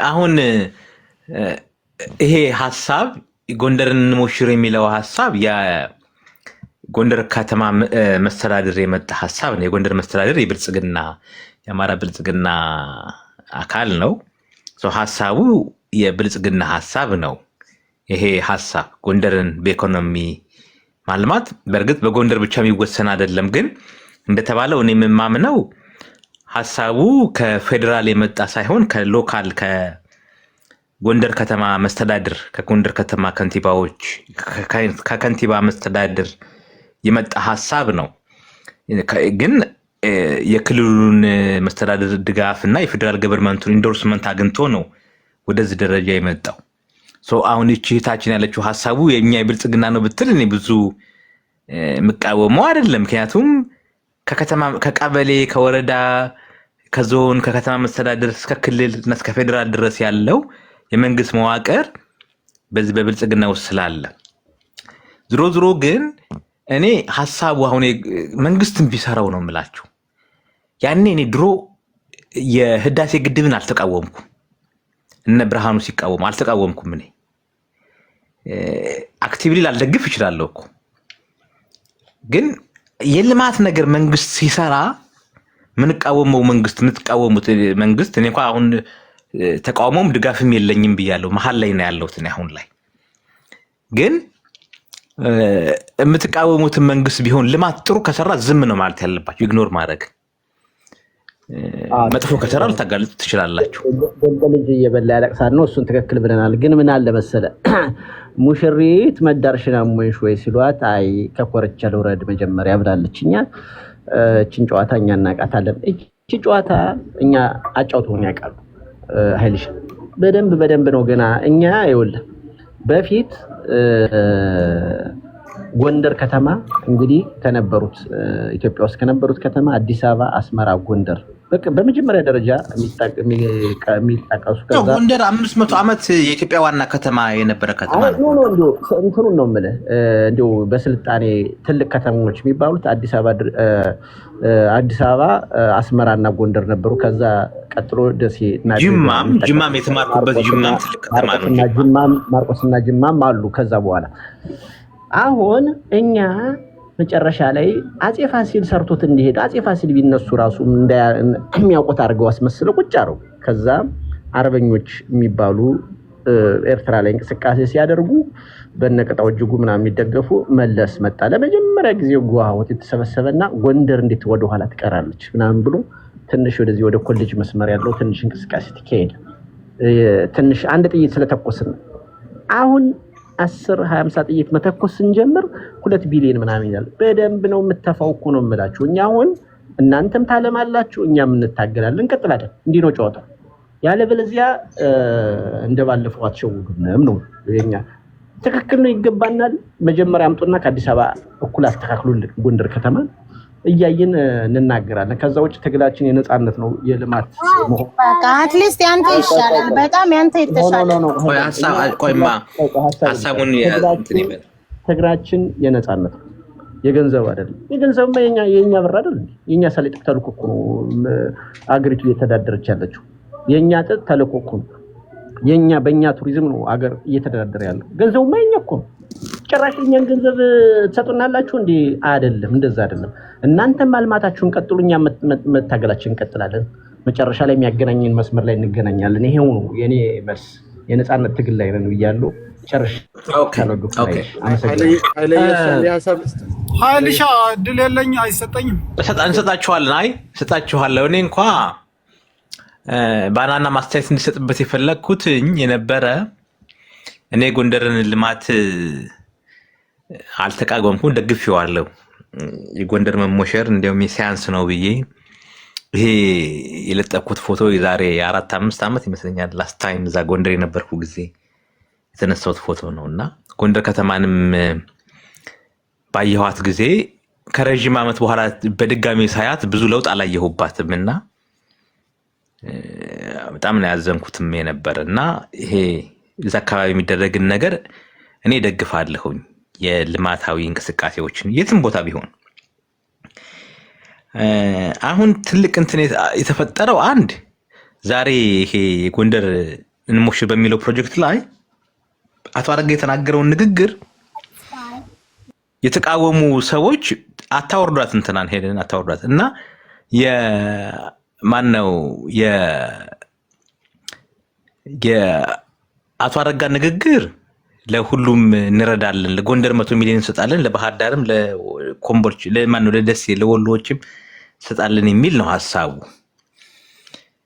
አሁን ይሄ ሀሳብ ጎንደርን እንሞሽር የሚለው ሀሳብ የጎንደር ከተማ መስተዳድር የመጣ ሀሳብ ነው። የጎንደር መስተዳድር የብልጽግና የአማራ ብልጽግና አካል ነው። ሀሳቡ የብልጽግና ሀሳብ ነው። ይሄ ሀሳብ ጎንደርን በኢኮኖሚ ማልማት በእርግጥ በጎንደር ብቻ የሚወሰን አይደለም፣ ግን እንደተባለው እኔ የምማምነው ሀሳቡ ከፌዴራል የመጣ ሳይሆን ከሎካል ከጎንደር ከተማ መስተዳድር ከጎንደር ከተማ ከንቲባዎች ከከንቲባ መስተዳድር የመጣ ሀሳብ ነው። ግን የክልሉን መስተዳድር ድጋፍ እና የፌዴራል ገቨርንመንቱን ኢንዶርስመንት አግኝቶ ነው ወደዚህ ደረጃ የመጣው። አሁን እቺ እህታችን ያለችው ሀሳቡ የኛ የብልጽግና ነው ብትል እኔ ብዙ የምቃወመው አይደለም። ምክንያቱም ከከተማ ከቀበሌ ከወረዳ ከዞን ከከተማ መስተዳድር እስከ ክልል እና እስከ ፌዴራል ድረስ ያለው የመንግስት መዋቅር በዚህ በብልጽግና ውስጥ ስላለ ዝሮ ግን እኔ ሀሳቡ አሁን መንግስትን ቢሰራው ነው የምላችሁ። ያኔ እኔ ድሮ የህዳሴ ግድብን አልተቃወምኩም፣ እነ ብርሃኑ ሲቃወሙ አልተቃወምኩም። እኔ አክቲቭሊ ላልደግፍ እችላለሁ እኮ፣ ግን የልማት ነገር መንግስት ሲሰራ ምንቃወመው መንግስት የምትቃወሙት መንግስት እኔ እንኳን አሁን ተቃውሞም ድጋፍም የለኝም ብያለሁ። መሀል ላይ ነው ያለሁት እኔ አሁን ላይ። ግን የምትቃወሙትን መንግስት ቢሆን ልማት ጥሩ ከሰራ ዝም ነው ማለት ያለባችሁ፣ ኢግኖር ማድረግ። መጥፎ ከሰራ ልታጋልጡ ትችላላችሁ። ልጅ እየበላ ያለቅሳል ነው፣ እሱን ትክክል ብለናል። ግን ምን አለ መሰለ ሙሽሪት መዳርሽና ሞይሽ ወይ ሲሏት አይ ከኮርቻ ልውረድ መጀመሪያ ብላለች። እኛ እቺን ጨዋታ እኛ እናውቃታለን። እቺ ጨዋታ እኛ አጫውተውን ያውቃሉ። ኃይልሽ በደንብ ነው ገና እኛ ይኸውልህ በፊት ጎንደር ከተማ እንግዲህ ከነበሩት ኢትዮጵያ ውስጥ ከነበሩት ከተማ አዲስ አበባ፣ አስመራ፣ ጎንደር በመጀመሪያ ደረጃ የሚጠቀሱ ከዛ ጎንደር 500 ዓመት የኢትዮጵያ ዋና ከተማ የነበረ ከተማ ነው። ነው እንትኑን ነው የምልህ። እንደው በስልጣኔ ትልቅ ከተሞች የሚባሉት አዲስ አበባ፣ አስመራና ጎንደር ነበሩ። ከዛ ቀጥሎ ደሴ እና ጅማም የተማርኩበት ጅማም ትልቅ ከተማ ነው። ማርቆስና ጅማም አሉ። ከዛ በኋላ አሁን እኛ መጨረሻ ላይ አጼ ፋሲል ሰርቶት እንዲሄድ አጼ ፋሲል ቢነሱ ራሱ የሚያውቁት አድርገው አስመስለው ቁጭ አረው። ከዛ አርበኞች የሚባሉ ኤርትራ ላይ እንቅስቃሴ ሲያደርጉ በነቀጣው እጅጉ ምናምን የሚደገፉ መለስ መጣ። ለመጀመሪያ ጊዜ ጓሃወት የተሰበሰበና ጎንደር እንዴት ወደ ኋላ ትቀራለች ምናምን ብሎ ትንሽ ወደዚህ ወደ ኮሌጅ መስመር ያለው ትንሽ እንቅስቃሴ ተካሄደ። ትንሽ አንድ ጥይት ስለተኮስን አሁን 10-50 ጥይት መተኮስ ስንጀምር 2 ቢሊዮን ምናምን ይላል። በደንብ ነው የምተፋው እኮ ነው የምላችሁ። እኛ አሁን እናንተም ታለማላችሁ፣ እኛም እንታገላለን፣ እንቀጥላለን። እንዲህ ነው ጨዋታው። ያለበለዚያ እንደባለፈው አትሸውዱንም ነው የኛ። ትክክል ነው፣ ይገባናል። መጀመሪያ አምጡና ከአዲስ አበባ እኩል አስተካክሉልን ጎንደር ከተማ እያየን እንናገራለን። ከዛ ውጭ ትግላችን የነፃነት ነው፣ የልማት መሆን በቃ አትሊስት ያንተ ይሻላል፣ በጣም ያንተ የተሻለ ነው። ሀሳቡን ትግራችን የነፃነት ነው፣ የገንዘብ አይደለም። የገንዘብማ የኛ ብር አይደል? የኛ ሰሊጥ ተልኮ እኮ ነው አገሪቱ እየተዳደረች ያለችው። የኛ ጥጥ ተልኮ እኮ ነው። በእኛ ቱሪዝም ነው አገር እየተዳደረ ያለው። ገንዘቡማ የኛ እኮ ነው። ጭራሽ እኛን ገንዘብ ትሰጡናላችሁ እንዴ? አይደለም፣ እንደዛ አይደለም። እናንተም ማልማታችሁን ቀጥሉ፣ እኛ መታገላችን እንቀጥላለን። መጨረሻ ላይ የሚያገናኝን መስመር ላይ እንገናኛለን። ይሄው ነው የኔ መልስ። የነፃነት ትግል ላይ ነን ብያለሁ። ጨርሽ ኃይልሻ እድል የለኝ አይሰጠኝም። እንሰጣችኋለን። አይ እሰጣችኋለሁ። እኔ እንኳ ባናና ማስተያየት እንዲሰጥበት የፈለግኩት የነበረ እኔ ጎንደርን ልማት አልተቃወምኩም፣ ደግፌዋለሁ። የጎንደር መሞሸር እንዲያውም የሳያንስ ነው ብዬ ይሄ የለጠኩት ፎቶ የዛሬ 4-5 ዓመት ይመስለኛል ላስት ታይም እዛ ጎንደር የነበርኩ ጊዜ የተነሳሁት ፎቶ ነው። እና ጎንደር ከተማንም ባየኋት ጊዜ ከረዥም ዓመት በኋላ በድጋሚ ሳያት ብዙ ለውጥ አላየሁባትም እና በጣም ነው ያዘንኩትም የነበረ እና ይሄ እዛ አካባቢ የሚደረግን ነገር እኔ ደግፋለሁኝ። የልማታዊ እንቅስቃሴዎችን የትም ቦታ ቢሆን አሁን ትልቅ እንትን የተፈጠረው አንድ ዛሬ ይሄ የጎንደር እንሞሽር በሚለው ፕሮጀክት ላይ አቶ አረጋ የተናገረውን ንግግር የተቃወሙ ሰዎች አታወርዷት፣ እንትናን ሄደን አታወርዷት እና የማን ነው የአቶ አረጋ ንግግር ለሁሉም እንረዳለን፣ ለጎንደር 100 ሚሊዮን እንሰጣለን፣ ለባህር ዳርም ለኮምቦልቻ ለማነው ለደሴ ለወሎዎችም እንሰጣለን የሚል ነው ሐሳቡ።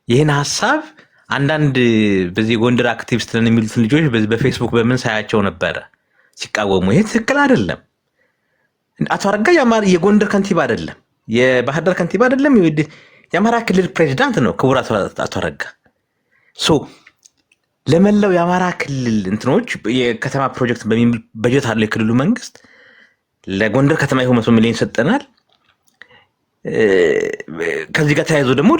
ይህን ሐሳብ አንዳንድ በዚህ ጎንደር አክቲቪስት ነን የሚሉትን ልጆች በፌስቡክ በምን ሳያቸው ነበረ ሲቃወሙ። ይሄ ትክክል አይደለም። አቶ አረጋ የጎንደር ከንቲባ አይደለም፣ የባህር ዳር ከንቲባ አይደለም፣ የአማራ ክልል ፕሬዚዳንት ነው ክቡር አቶ አረጋ። ለመላው የአማራ ክልል እንትኖች የከተማ ፕሮጀክት በሚል በጀት አለ የክልሉ መንግስት። ለጎንደር ከተማ ይኸው 100 ሚሊዮን ሰጠናል። ከዚህ ጋር ተያይዞ ደግሞ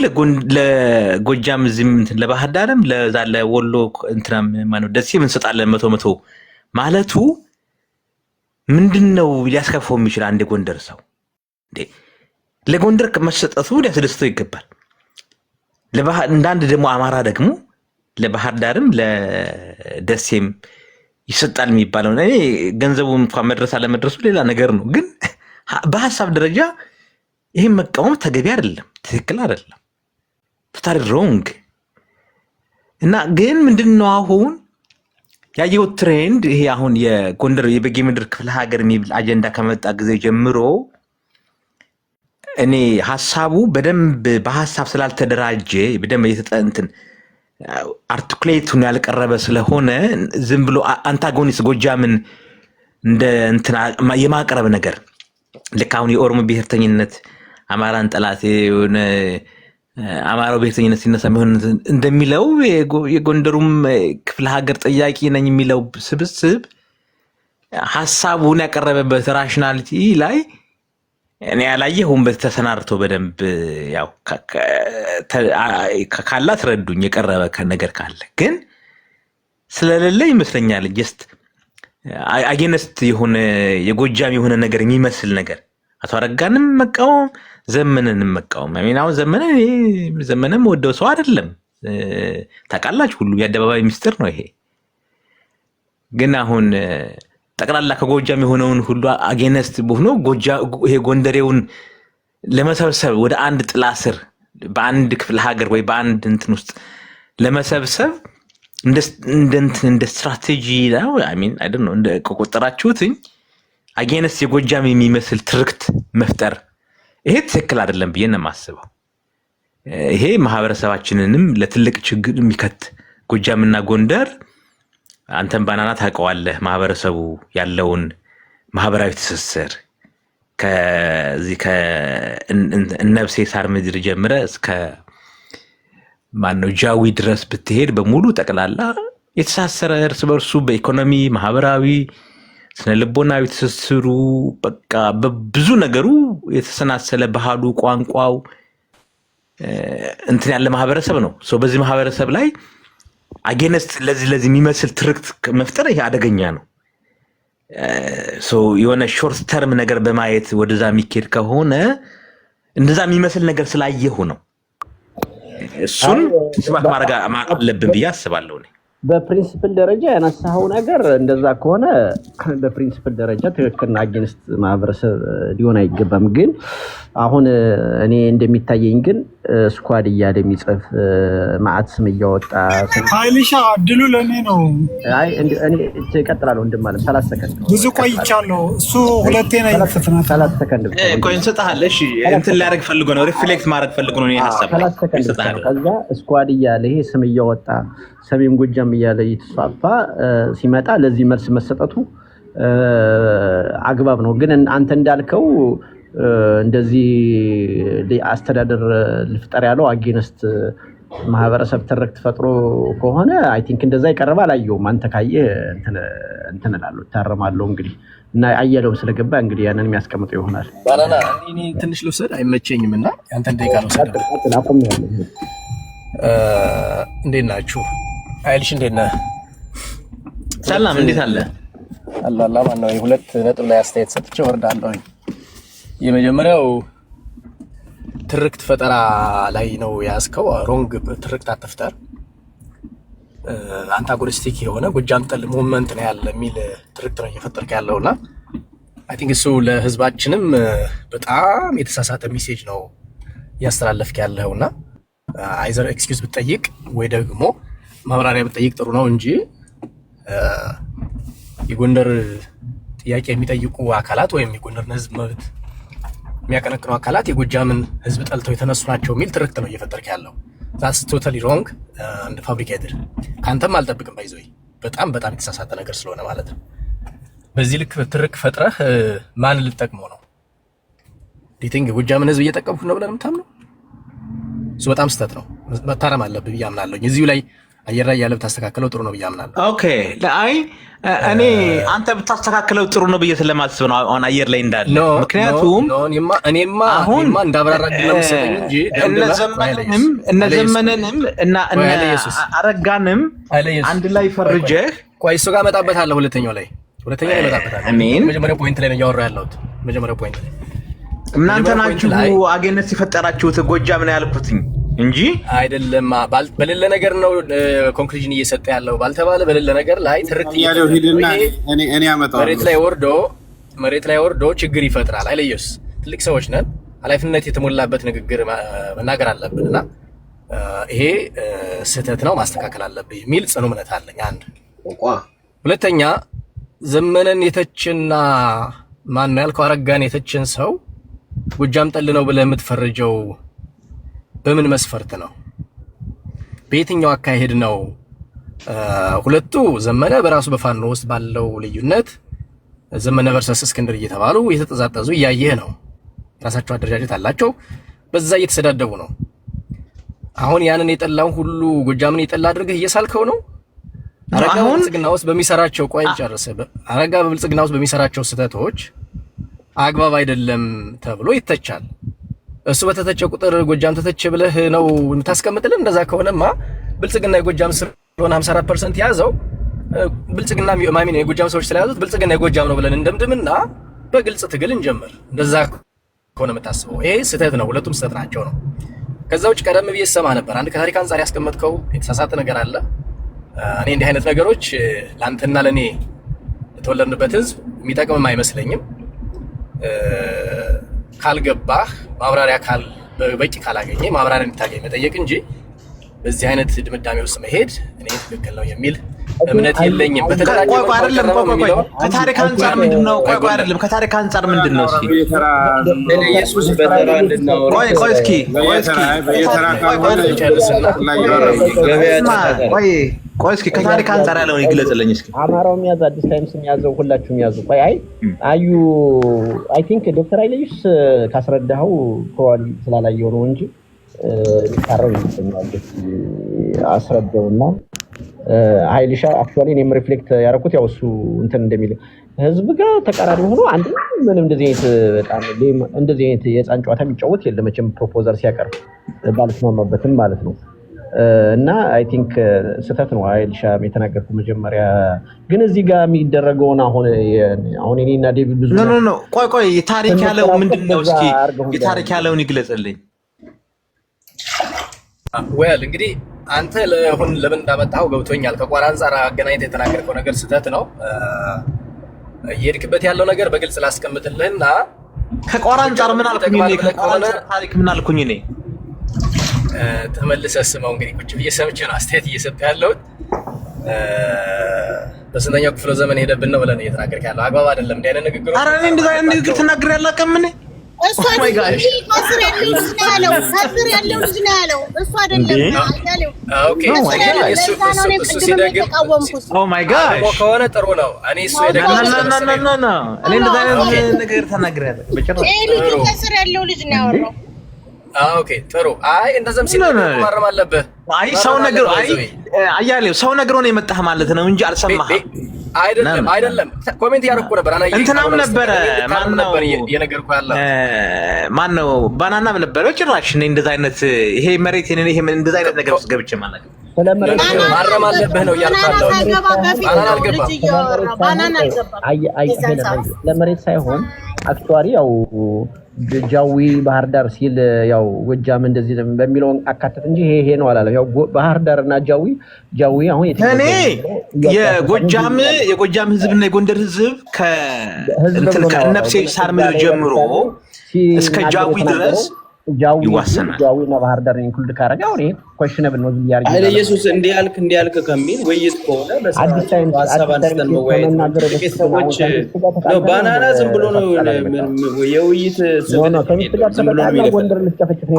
ለጎጃም እዚህም ለባህር ዳርም ለዛ ለወሎ እንትናም ማነው ደሴም እንሰጣለን 100 ማለቱ ምንድነው ሊያስከፋው የሚችል? አንድ የጎንደር ሰው ለጎንደር መሰጠቱ ሊያስደስተው ይገባል። እንዳንድ ደግሞ አማራ ደግሞ ለባህር ዳርም ለደሴም ይሰጣል የሚባለው እኔ ገንዘቡ እንኳን መድረስ አለመድረሱ ሌላ ነገር ነው። ግን በሐሳብ ደረጃ ይሄን መቃወም ተገቢ አይደለም፣ ትክክል አይደለም፣ ቶታሊ ሮንግ። እና ግን ምንድነው አሁን ያየው ትሬንድ ይሄ አሁን የጎንደር የበጌ ምድር ክፍለ ሀገር የሚብል አጀንዳ ከመጣ ጊዜ ጀምሮ እኔ ሐሳቡ በደንብ በሐሳብ ስላልተደራጀ በደንብ የተጠንትን አርቲኩሌቱን ያልቀረበ ስለሆነ ዝም ብሎ አንታጎኒስት ጎጃምን እንደ እንትና የማቅረብ ነገር ልክ አሁን የኦሮሞ ብሔርተኝነት አማራን ጠላት የሆነ አማራው ብሔርተኝነት ሲነሳ የሚሆን እንደሚለው የጎንደሩም ክፍለ ሀገር ጥያቄ ነኝ የሚለው ስብስብ ሐሳቡን ያቀረበበት ራሽናሊቲ ላይ እኔ ያላየሁም በተሰናርቶ በደንብ ያው ካላት ረዱኝ የቀረበ ነገር ካለ ግን ስለሌለ ይመስለኛል ጀስት አጌነስት የሆነ የጎጃም የሆነ ነገር የሚመስል ነገር አቶ አረጋንም መቃወም ዘመነንም መቃወም አሁን ዘመነም ወደው ሰው አይደለም ታውቃላችሁ፣ ሁሉ የአደባባይ ሚስጥር ነው ይሄ። ግን አሁን ጠቅላላ ከጎጃም የሆነውን ሁሉ አጌነስት ሆኖ ይሄ ጎንደሬውን ለመሰብሰብ ወደ አንድ ጥላ ስር በአንድ ክፍለ ሀገር ወይ በአንድ እንትን ውስጥ ለመሰብሰብ እንደ ስትራቴጂ ነው። አይ ዶንት ኖ እንደ ቆጠራችሁትኝ አጌነስት የጎጃም የሚመስል ትርክት መፍጠር ይሄ ትክክል አይደለም ብዬ ነው የማስበው። ይሄ ማህበረሰባችንንም ለትልቅ ችግር የሚከት ጎጃምና ጎንደር አንተም ባናና ታውቀዋለህ ማህበረሰቡ ያለውን ማህበራዊ ትስስር ከዚህ ከእነብሴ ሳር ምድር ጀምረ እስከ ማነው ጃዊ ድረስ ብትሄድ በሙሉ ጠቅላላ የተሳሰረ እርስ በርሱ በኢኮኖሚ ማህበራዊ ስነ ልቦናዊ ትስስሩ በቃ በብዙ ነገሩ የተሰናሰለ ባህሉ ቋንቋው እንትን ያለ ማህበረሰብ ነው። በዚህ ማህበረሰብ ላይ አጌነስት ለዚህ የሚመስል ትርክት መፍጠር ይሄ አደገኛ ነው። የሆነ ሾርት ተርም ነገር በማየት ወደዛ የሚኬድ ከሆነ እንደዛ የሚመስል ነገር ስላየሁ ነው እሱን ስማት ማድረግ አለብን ብዬ አስባለሁ። በፕሪንሲፕል ደረጃ ያነሳው ነገር እንደዛ ከሆነ በፕሪንሲፕል ደረጃ ትክክልና አጌንስት ማህበረሰብ ሊሆን አይገባም። ግን አሁን እኔ እንደሚታየኝ ግን ስኳድ እያለ የሚጽፍ ማዕት ስም እያወጣ ኃይልሻ እድሉ ለእኔ ነው። አይ እኔ እቀጥላለሁ እንደማለት 30 ሰከንድ ብዙ ቆይቻለሁ። እሱ ሁለቴ ነው ይፈተናል። 30 ሰከንድ ቆይ እንሰጣለን። እሺ እንትን ሊያደርግ ፈልጎ ነው ሪፍሌክት ማድረግ ፈልጎ ነው ሐሳብ 30 ሰከንድ ከዛ ስኳድ እያለ ይሄ ስም እያወጣ ሰሜን ጎጃም እያለ እየተስፋፋ ሲመጣ ለዚህ መልስ መሰጠቱ አግባብ ነው። ግን አንተ እንዳልከው እንደዚህ አስተዳደር ልፍጠር ያለው አጌንስት ማህበረሰብ ትርክት ፈጥሮ ከሆነ አይ ቲንክ እንደዛ ይቀርባል። አላየሁም። አንተ ካየህ እንትን እላለሁ ታረማለሁ። እንግዲህ እና አየለውም ስለገባ እንግዲህ ያንን የሚያስቀምጠው ይሆናል። ባላና እኔ ትንሽ ልውሰድ አይመቸኝም እና ያንተን ደቂቃ ነው ሰደው እንዴት ናችሁ? አይልሽ እንዴት ነህ? ሰላም እንዴት አለ? አላላ ማነው የሁለት ነጥብ ላይ አስተያየት ሰጥቼ ወርዳለሁ። የመጀመሪያው ትርክት ፈጠራ ላይ ነው ያስከው። ሮንግ ትርክት አትፍጠር። አንታጎኒስቲክ የሆነ ጎጃም ጠል ሙቭመንት ነው ያለ የሚል ትርክት ነው እየፈጠርክ ያለውና አይ ቲንክ እሱ ለህዝባችንም በጣም የተሳሳተ ሜሴጅ ነው ያስተላለፍክ ያለውና አይዘር ኤክስኪውዝ ብትጠይቅ ወይ ደግሞ ማብራሪያ ብትጠይቅ ጥሩ ነው እንጂ የጎንደር ጥያቄ የሚጠይቁ አካላት ወይም የጎንደርን ህዝብ መብት የሚያቀነቅኑ አካላት የጎጃምን ህዝብ ጠልተው የተነሱ ናቸው የሚል ትርክት ነው እየፈጠርክ ያለው። that's totally wrong and fabricated። ካንተም አልጠብቅም ባይዘይ በጣም የተሳሳተ ነገር ስለሆነ ማለት ነው። በዚህ ልክ ትርክ ፈጥረህ ማን ልጠቅመው ነው? ዲቲንግ ጎጃምን ህዝብ እየጠቀምኩ ነው ብለን የምታምነው እሱ በጣም ስህተት ነው። መታረም አለብህ ብዬ አምናለሁ። እዚሁ ላይ አየር ላይ ያለ ብታስተካክለው ጥሩ ነው ብዬ አምናለሁ። ኦኬ አይ እኔ አንተ ብታስተካክለው ጥሩ ነው ብዬ ስለማስብ ነው አሁን አየር ላይ እንዳለ። ምክንያቱም እኔማ እንዳብራራግል ነው መሰለኝ እንጂ እነዘመነንም እና አረጋንም አንድ ላይ ፈርጀህ ቆይ እሱ ጋር መጣበታለሁ። ሁለተኛው ላይ መጣበታለሁ። መጀመሪያው ፖይንት ላይ ነው ያወራው ያለሁት። መጀመሪያው ፖይንት ላይ እናንተ ናችሁ አገነት ሲፈጠራችሁት ጎጃም ነው ያልኩትኝ እንጂ አይደለም። በሌለ ነገር ነው ኮንክሉዥን እየሰጠ ያለው ባልተባለ በሌለ ነገር ላይ ትርክት እኔ አመጣው መሬት ላይ ወርዶ ችግር ይፈጥራል። አይለየስ ትልቅ ሰዎች ነን። ኃላፊነት የተሞላበት ንግግር መናገር አለብንና ይሄ ስህተት ነው ማስተካከል አለብን የሚል ጽኑ እምነት አለኝ። አንድ ሁለተኛ ዘመነን የተችና ማን ነው ያልከው አረጋን የተችን ሰው ጎጃም ጠል ነው ብለህ የምትፈርጀው በምን መስፈርት ነው? በየትኛው አካሄድ ነው? ሁለቱ ዘመነ በራሱ በፋኖ ውስጥ ባለው ልዩነት ዘመነ ቨርሰስ እስክንድር እየተባሉ እየተጠዛጠዙ እያየህ ነው። ራሳቸው አደረጃጀት አላቸው። በዛ እየተሰዳደቡ ነው። አሁን ያንን የጠላው ሁሉ ጎጃምን የጠላ አድርገህ እየሳልከው ነው። አረጋ በብልጽግና ውስጥ በሚሰራቸው አረጋ በብልጽግና ውስጥ በሚሰራቸው ስህተቶች አግባብ አይደለም ተብሎ ይተቻል። እሱ በተተቸ ቁጥር ጎጃም ተተቸ ብለህ ነው የምታስቀምጥልን? እንደዛ ከሆነማ ብልጽግና የጎጃም ስለሆነ 54% ያዘው ብልጽግና ማሚን የጎጃም ሰዎች ስለያዙት ብልጽግና የጎጃም ነው ብለን እንደምድምና በግልጽ ትግል እንጀምር። እንደዛ ከሆነ የምታስበው ይሄ ስህተት ነው። ሁለቱም ስህተት ናቸው ነው። ከዛ ውጭ ቀደም ብዬ ሰማ ነበር አንድ ከታሪክ አንጻር ያስቀመጥከው የተሳሳተ ነገር አለ። እኔ እንዲህ አይነት ነገሮች ለአንተና ለእኔ የተወለድንበት ህዝብ የሚጠቅምም አይመስለኝም። ካልገባህ ማብራሪያ በቂ ካላገኘ ማብራሪያ እንድታገኝ መጠየቅ እንጂ በዚህ አይነት ድምዳሜ ውስጥ መሄድ እኔ ትክክል ነው የሚል እምነት የለኝም። በተደራጀ ከታሪክ አንጻር ምንድነው? አይደለም ከታሪክ አንጻር ምንድነው? ኢየሱስ በተራ እንድናወራ ቆይ እስኪ ከታሪክ አንጻር ያለውን ይግለጽልኝ እስኪ። አማራው የሚያዝ አዲስ ታይምስ የሚያዘው ሁላችሁም ያዙ። ቆይ አዩ አይ ቲንክ ዶክተር አይለይስ ካስረዳኸው ፕሮባብሊ ስላላየው ነው እንጂ ታረው ይመስላል አስረዳውና ኃይልሻ አክቹአሊ እኔም ሪፍሌክት ያደረኩት ያው እሱ እንትን እንደሚል ህዝብ ጋር ተቀራራቢ ሆኖ አንድ ምንም እንደዚህ አይነት በጣም እንደዚህ አይነት የህፃን ጨዋታ የሚጫወት የለም መቼም ፕሮፖዛል ሲያቀርብ ባልስማማበትም ማለት ነው። እና አይ ቲንክ ስህተት ነው ኃይልሻ የተናገርኩት መጀመሪያ። ግን እዚህ ጋር የሚደረገውን አሁን እኔና ዴቪድ ብዙ ኖ ቆይ የታሪክ ያለው ምንድነው? እስኪ የታሪክ ያለውን ይግለጽልኝ። ዌል እንግዲህ አንተ ለምን እንዳመጣው ገብቶኛል። ከቋራ አንጻር አገናኝተህ የተናገርከው ነገር ስህተት ነው። እየሄድክበት ያለው ነገር በግልጽ ላስቀምጥልህና ከቋራ አንጻር ምን አልኩኝ እኔ? ከቋራ አንጻር ታሪክ ምን አልኩኝ እኔ? ተመልሰህ ስማው። እንግዲህ ቁጭ ብዬ ሰምቼ ነው አስተያየት እየሰጠህ ያለሁት። በስንተኛው ክፍለ ዘመን ሄደብን ነው ብለን እየተናገርክ ያለው አግባብ አይደለም። እንዲህ አይነት ንግግር ኧረ እኔ እንደዛ አይነት ንግግር ተናግሬ አላውቅም እኔ። እሱ ከስር ያለው ልጅ ነው ያለው። ከስር ያለው ልጅ ነው ያለው። እሱ አይደለም ያለው። ኦኬ እሱ ሲደግም ኦ ማይ ጋድ ከሆነ ጥሩ ነው። እኔ እሱ የደግሞ እኔ እንደዛ አይነት ነገር ተናግሬ አላውቅም በጭራሽ። ይሄ ልጅ ከስር ያለው ልጅ ነው ያወራው። ኦኬ ጥሩ። አይ እንደዛም ሲነገር ማረም አለብህ። አይ ሰው ነገር አያሌው ሰው ነገር ነው የመጣህ ማለት ነው እንጂ አልሰማህም። አይደለም ኮሜንት ያደረኩ ነበር። እንትናም ነበረ ማነው ባናናም ነበረ ጭራሽ እኔ እንደዛ አይነት ይሄ መሬት እኔ ይሄ እንደዛ አይነት ነገር ውስጥ ገብቼ ማለት ነው። ማረም አለብህ ነው እያልኩ ለመሬት ሳይሆን አክቹዋሊ ያው ጃዊ ባህር ዳር ሲል ያው ጎጃም እንደዚህ በሚለው አካተት እንጂ ይሄ ነው አላለም። ያው ባህር ዳርና ጃዊ አሁን እኔ የጎጃም ህዝብና የጎንደር ህዝብ ከነፍሴ ሳር ምድር ጀምሮ እስከ ጃዊ ድረስ ይዋሰናል። ጃዊና ባህር ዳር ኢንክሉድ ካረጋ አሁን ይሄ ኮሽነብል ነው ዝም ያርግ አይደ ኢየሱስ እንዲያልክ ከሚል ወይት ከሆነ አዲስ ታይም ሀሳብ አንስተን መወያየት ቤተሰቦች ነው። ባናና ዝም ብሎ ነው የውይይት ዝም ብሎ ነው ጎንደር ልትጨፈጭፍ ነው።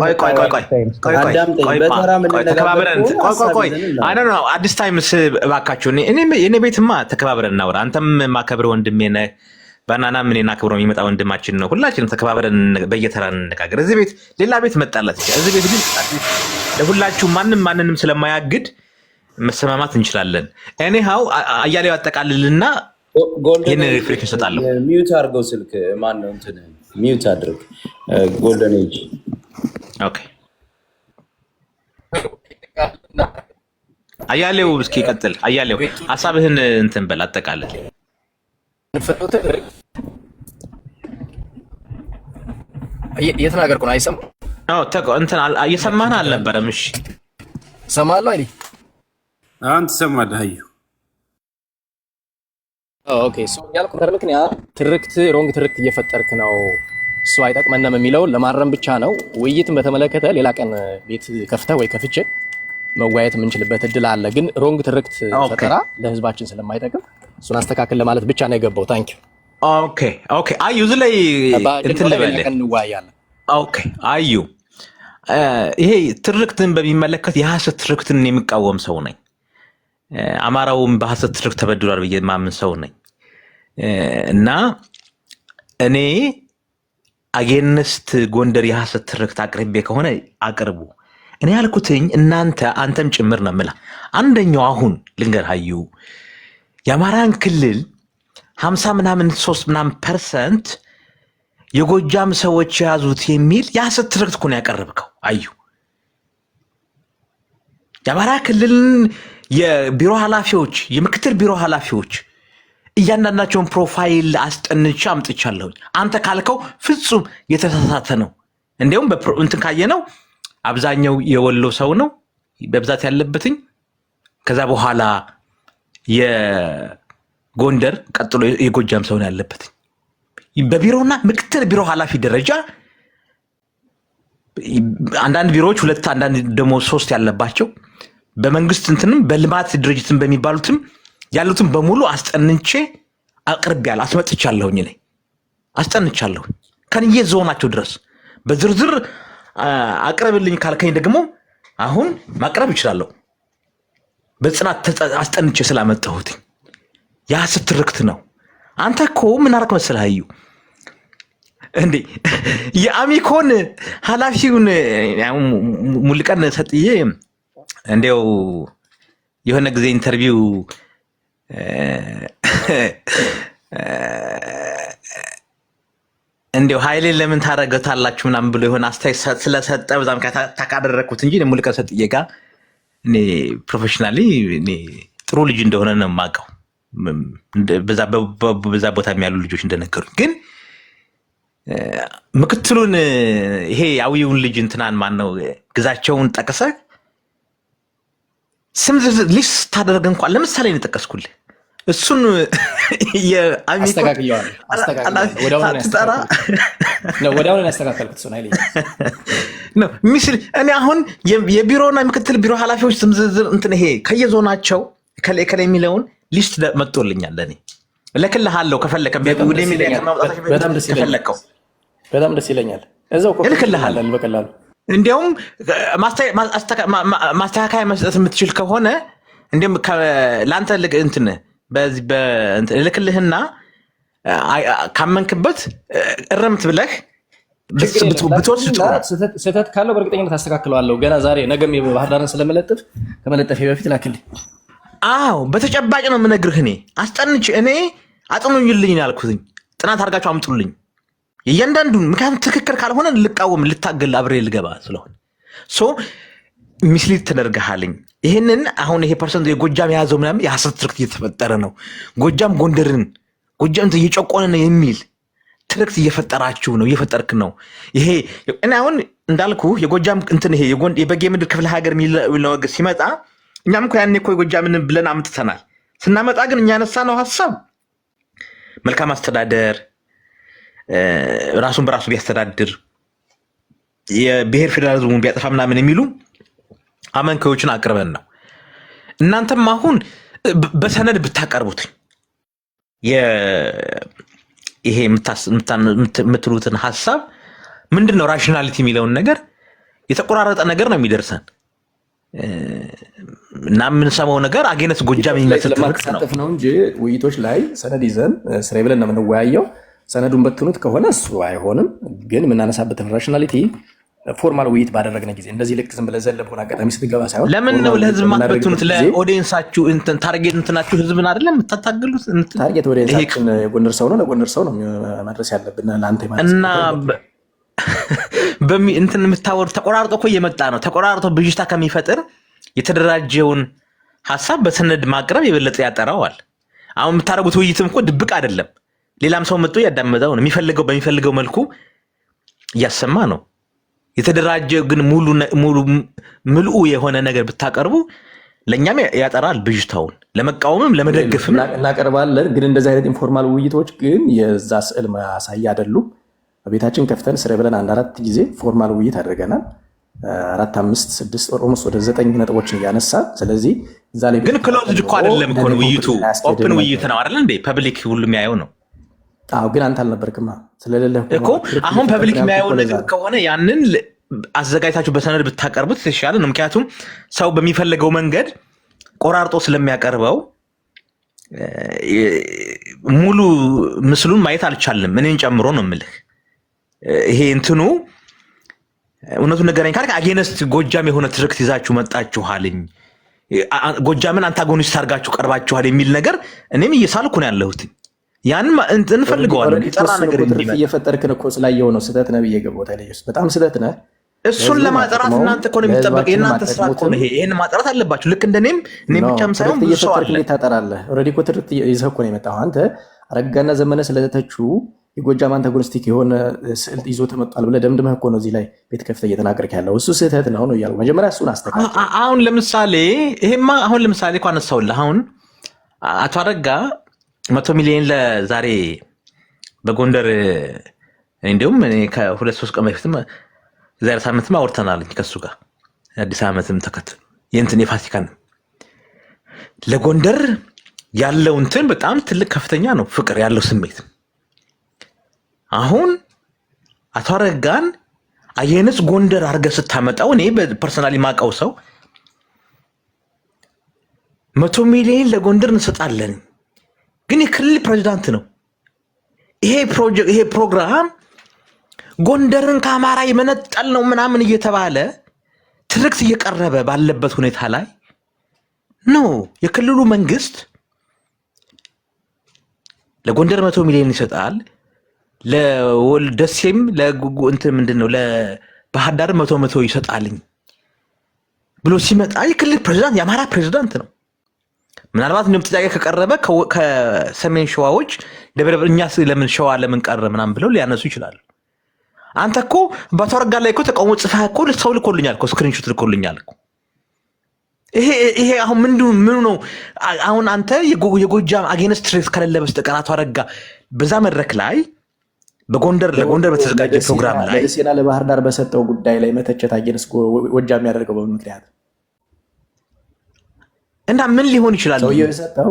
ቆይ በተራ ምን ተከባብረን አይ ኖ አዲስ ታይምስ እባካችሁ እኔ ቤትማ ተከባብረን እናውራ። አንተም ማከብር ወንድሜ ነህ። ባናና ምን እናከብረው የሚመጣ ወንድማችን ነው። ሁላችንም ተከባብረን በየተራ እንነጋገር። እዚህ ቤት ሌላ ቤት መጣላት ይችላል። እዚህ ቤት ግን ለሁላችሁ ማንንም ስለማያግድ መሰማማት እንችላለን። ኤኒሃው አያሌው አጠቃልልና ይሄን ሪፍሬሽን ሰጣለሁ። ሚውት አድርገው ስልክ ማን ነው እንትን ሚውት አድርግ ጎልደን ኤጅ ኦኬ። አያሌው እስኪ ቀጥል። አያሌው ሐሳብህን እንትን በል አጠቃልል። እየተናገርኩ ነው። አይሰማም? አዎ እንትን እየሰማህን አልነበረም? እሺ እሰማለሁ አይደል? አሁን ትሰማለህ? አዩ ኦኬ። ያልኩ ምክንያት ሮንግ ትርክት እየፈጠርክ ነው። እሱ አይጠቅመንም የሚለውን ለማረም ብቻ ነው። ውይይትን በተመለከተ ሌላ ቀን ቤት ከፍተህ ወይ ከፍቼ መወያየት የምንችልበት እድል አለ። ግን ሮንግ ትርክት ፈጠራ ለህዝባችን ስለማይጠቅም እሱን አስተካክል ለማለት ብቻ ነው የገባው። ታንኪዩ። ኦኬ አዩ እዚህ ላይ እንትን ልበልህ። እንወያያለን። ኦኬ አዩ ይሄ ትርክትን በሚመለከት የሐሰት ትርክትን የሚቃወም ሰው ነኝ። አማራውም በሐሰት ትርክት ተበድሏል ብዬ ማምን ሰው ነኝ እና እኔ አጌንስት ጎንደር የሐሰት ትርክት አቅርቤ ከሆነ አቅርቡ። እኔ ያልኩትኝ አንተም ጭምር ነው የምልህ። አንደኛው አሁን ልንገርህ አዩ የአማራን ክልል 50% የጎጃም ሰዎች የያዙት የሚል የሐሰት ትርክት እኮ ነው ያቀረብከው አዩ። የአማራ ክልልን የቢሮ ኃላፊዎች የምክትል ቢሮ ኃላፊዎች እያንዳንዳቸውን ፕሮፋይል አስጠንቼ አምጥቻለሁኝ። አንተ ካልከው ፍጹም የተሳሳተ ነው። እንዲያውም እንትን ካየነው አብዛኛው የወሎ ሰው ነው በብዛት ያለበትኝ። ከዛ በኋላ የጎንደር ቀጥሎ የጎጃም ሰው ነው ያለበትኝ። በቢሮና ምክትል ቢሮ ኃላፊ ደረጃ አንዳንድ ቢሮዎች 2 አንዳንድ ደግሞ 3 ያለባቸው በመንግስት እንትንም በልማት ድርጅትን በሚባሉትም ያሉትን በሙሉ አስጠንቼ አቅርቤያለሁ፣ አስመጥቻለሁኝ። እኔ አስጠንቻለሁኝ ከንየ ዞናቸው ድረስ በዝርዝር አቅርብልኝ ካልከኝ ደግሞ አሁን ማቅረብ እችላለሁ። በጽናት አስጠንቼ ስላመጣሁት የሐሰት ትርክት ነው። አንተ እኮ ምን አደረክ መሰለህ አዩ እንዴ የአሚኮን ኃላፊውን ሙልቀን ሰጥዬ እንዴው የሆነ ጊዜ ኢንተርቪው እንዴው ኃይሌን ለምን ታረጋታላችሁ ምናምን ብሎ የሆነ አስተያየት ስለሰጠ በዛም ካደረኩት እንጂ ሙልቀን ሰጥዬ ጋር እኔ ፕሮፌሽናሊ እኔ ጥሩ ልጅ እንደሆነ ነው የማውቀው። በዛ ቦታ ያሉ ልጆች እንደነገሩኝ ግን ምክትሉን ይሄ ያዊውን ልጅ እንትናን ማን ነው ግዛቸውን ጠቅሰ ስም ሊስት ታደርግ እንኳን ለምሳሌ ነው ጠቀስኩልህ። እሱን ወዲያውኑ ያስተካከልኩት እሱን አይደል ነው ሚስል እኔ አሁን የቢሮና ምክትል ቢሮ ኃላፊዎች ስም ዝርዝር እንትን ይሄ ከየዞናቸው ከላይ የሚለውን ሊስት መጥቶልኛል። ለኔ እልክልሃለሁ ከፈለከ በጣም ደስ ይለኛል። እዛው እልክልሃለሁ በቀላሉ እንዲያውም ማስተካከያ መስጠት የምትችል ከሆነ እንዲያውም ለአንተ እንትን በዚህ እልክልህና ካመንክበት እረምት ብለህ ብትወስድ ስህተት ካለው በእርግጠኝነት አስተካክለዋለሁ። ገና ዛሬ ነገም የባህር ዳርን ስለመለጥፍ ከመለጠፌ በፊት ላክልኝ። አዎ በተጨባጭ ነው የምነግርህ። እኔ አስጠንቼ እኔ አጥኑኝልኝ ያልኩትኝ ጥናት አድርጋችሁ አምጡልኝ እያንዳንዱን። ምክንያቱም ትክክል ካልሆነ ልቃወም ልታገል አብሬ ልገባ ስለሆነ ሚስሊድ ተደርገሃልኝ። ይህንን አሁን ይሄ ፐርሰንት የጎጃም የያዘው ምናምን የሐሰት ትርክት እየተፈጠረ ነው። ጎጃም ጎንደርን ጎጃም እየጨቆነ ነው የሚል ትርክት እየፈጠራችሁ ነው እየፈጠርክ ነው። ይሄ እኔ አሁን እንዳልኩ የጎጃም እንትን ይሄ የበጌ ምድር ክፍለ ሀገር የሚለው ሲመጣ እኛም እኮ ያኔ እኮ የጎጃምን ብለን አምጥተናል። ስናመጣ ግን እኛ ያነሳ ነው ሀሳብ መልካም አስተዳደር ራሱን በራሱ ቢያስተዳድር የብሔር ፌዴራሊዝሙን ቢያጠፋ ምናምን የሚሉ አመንካዮችን አቅርበን ነው። እናንተም አሁን በሰነድ ብታቀርቡት ይሄ የምትሉትን ሀሳብ ምንድን ነው ራሽናሊቲ የሚለውን ነገር የተቆራረጠ ነገር ነው የሚደርሰን እና የምንሰማው ነገር አገነት ጎጃም የሚመስል ትርክት ነው እንጂ ውይይቶች ላይ ሰነድ ይዘን ስሬ ብለን ነው የምንወያየው። ሰነዱን በትኑት ከሆነ እሱ አይሆንም። ግን የምናነሳበትን ራሽናሊቲ ፎርማል ውይይት ባደረግነ ጊዜ እንደዚህ ልክ ዝም ብለህ ዘለህ በሆነ አጋጣሚ ስትገባ ሳይሆን ለምን ነው ለህዝብ ማትበትኑት? ለኦዲየንሳችሁ ታርጌት እንትናችሁ ህዝብን አይደለም የምታታግሉት? ታርጌት ኦዲየንሳችን የጎንደር ሰው ነው፣ ለጎንደር ሰው ነው ማድረስ ያለብን ለአንተ ማለት እና እንትን የምታወሩ ተቆራርጦ እኮ እየመጣ ነው። ተቆራርጦ ብዥታ ከሚፈጥር የተደራጀውን ሀሳብ በሰነድ ማቅረብ የበለጠ ያጠራዋል። አሁን የምታደርጉት ውይይትም እኮ ድብቅ አይደለም። ሌላም ሰው መጥቶ ያዳመጠው ነው የሚፈልገው በሚፈልገው መልኩ እያሰማ ነው። የተደራጀ ግን ሙሉ የሆነ ነገር ብታቀርቡ ለኛም ያጠራል። ብዥታውን ለመቃወምም ለመደገፍም እናቀርባለን። ግን እንደዚህ አይነት ኢንፎርማል ውይይቶች ግን የዛ ስዕል ማሳያ አይደሉም። በቤታችን ከፍተን ስሬ ብለን 1-4 ጊዜ ፎርማል ውይይት አድርገናል። 4 5 6 ኦልሞስት ወደ 9 ነጥቦችን እያነሳ ስለዚህ እዛ ላይ ግን ክሎዝድ እኮ አይደለም እኮ ውይይቱ ኦፕን ውይይት ነው አይደል እንዴ? ፐብሊክ ሁሉም ያየው ነው። አዎ ግን አንተ አልነበርክማ ስለሌለ እኮ አሁን ፐብሊክ የሚያየው ነገር ከሆነ ያንን አዘጋጅታችሁ በሰነድ ብታቀርቡት የተሻለ ነው። ምክንያቱም ሰው በሚፈልገው መንገድ ቆራርጦ ስለሚያቀርበው ሙሉ ምስሉን ማየት አልቻልንም፣ እኔን ጨምሮ ነው የምልህ። ይሄ እንትኑ እውነቱን ነገረኝ ካልክ አጌነስት ጎጃም የሆነ ትርክት ይዛችሁ መጣችኋልኝ፣ ጎጃምን አንታጎኒስት አድርጋችሁ ቀርባችኋል የሚል ነገር እኔም እየሳልኩ ነው ያለሁት። ያን እንፈልገዋለን። የጠራ ነገር እየፈጠርክን እኮ ስላየው ነው። ስህተት ነህ ብዬ ገባሁት። በጣም ስህተት ነህ። እሱን ለማጥራት እናንተ እኮ ነው የሚጠበቅ። የእናንተ ስራ እኮ ነው ይሄን ማጥራት አለባችሁ። ልክ እንደኔም እኔም ብቻም ሳይሆን ብዙ ሰው አለ። ታጠራለህ። ኦልሬዲ እኮ ትርክት ይዘህ እኮ ነው የመጣው አንተ። አረጋና ዘመነ ስለተቹ የጎጃም አንታጎኒስቲክ የሆነ ስዕል ይዞ ተመጣጣል ብለህ ደምድመህ እኮ ነው እዚህ ላይ ቤት ከፍተህ እየተናገርክ ያለው። እሱ ስህተት ነው ነው እያልኩ መጀመሪያ እሱን አስተካክል። አሁን ለምሳሌ ይሄማ አሁን ለምሳሌ እኮ አነሳውልህ። አሁን አቶ አረጋ 100 ሚሊዮን ለዛሬ በጎንደር እንዲሁም ከ2-3 ቀን በፊትም ዛሬ ሳምንትም አውርተናል ከሱ ጋር አዲስ ዓመትም ተከትሎ የእንትን የፋሲካን ለጎንደር ያለው እንትን በጣም ትልቅ ከፍተኛ ነው ፍቅር ያለው ስሜት። አሁን አቶ አረጋን አየነስ ጎንደር አድርገህ ስታመጣው እኔ በፐርሰናሊ ማቀው ሰው 100 ሚሊዮን ለጎንደር እንሰጣለን ግን የክልል ፕሬዚዳንት ነው። ይሄ ፕሮግራም ጎንደርን ከአማራ የመነጠል ነው ምናምን እየተባለ ትርክት እየቀረበ ባለበት ሁኔታ ላይ ነው የክልሉ መንግስት ለጎንደር 100 ሚሊዮን ይሰጣል፣ ለወልደሴም እንትን ምንድነው ለባህር ዳር 100 ይሰጣልኝ ብሎ ሲመጣ የክልል ፕሬዚዳንት የአማራ ፕሬዚዳንት ነው። ምናልባት እንደም ጥያቄ ከቀረበ ከሰሜን ሸዋዎች ደብረብርኛ ለምን ሸዋ ለምን ቀረ ምናምን ብለው ሊያነሱ ይችላሉ። አንተ እኮ በአቶ አረጋ ላይ እኮ ተቃውሞ ጽፈህ እኮ ሰው ልኮልኛል እኮ ስክሪንሾት ልኮልኛል እኮ። ይሄ አሁን ምኑ ነው? አሁን አንተ የጎጃም አጌንስት ትሬስ ከሌለ በስተቀር አቶ አረጋ በዛ መድረክ ላይ ለጎንደር በተዘጋጀ ፕሮግራም ላይ ለደሴና ለባህር ዳር በሰጠው ጉዳይ ላይ መተቸት አጌንስት ጎጃም የሚያደርገው በምን ምክንያት እና ምን ሊሆን ይችላል? ሰውየው የሰጠው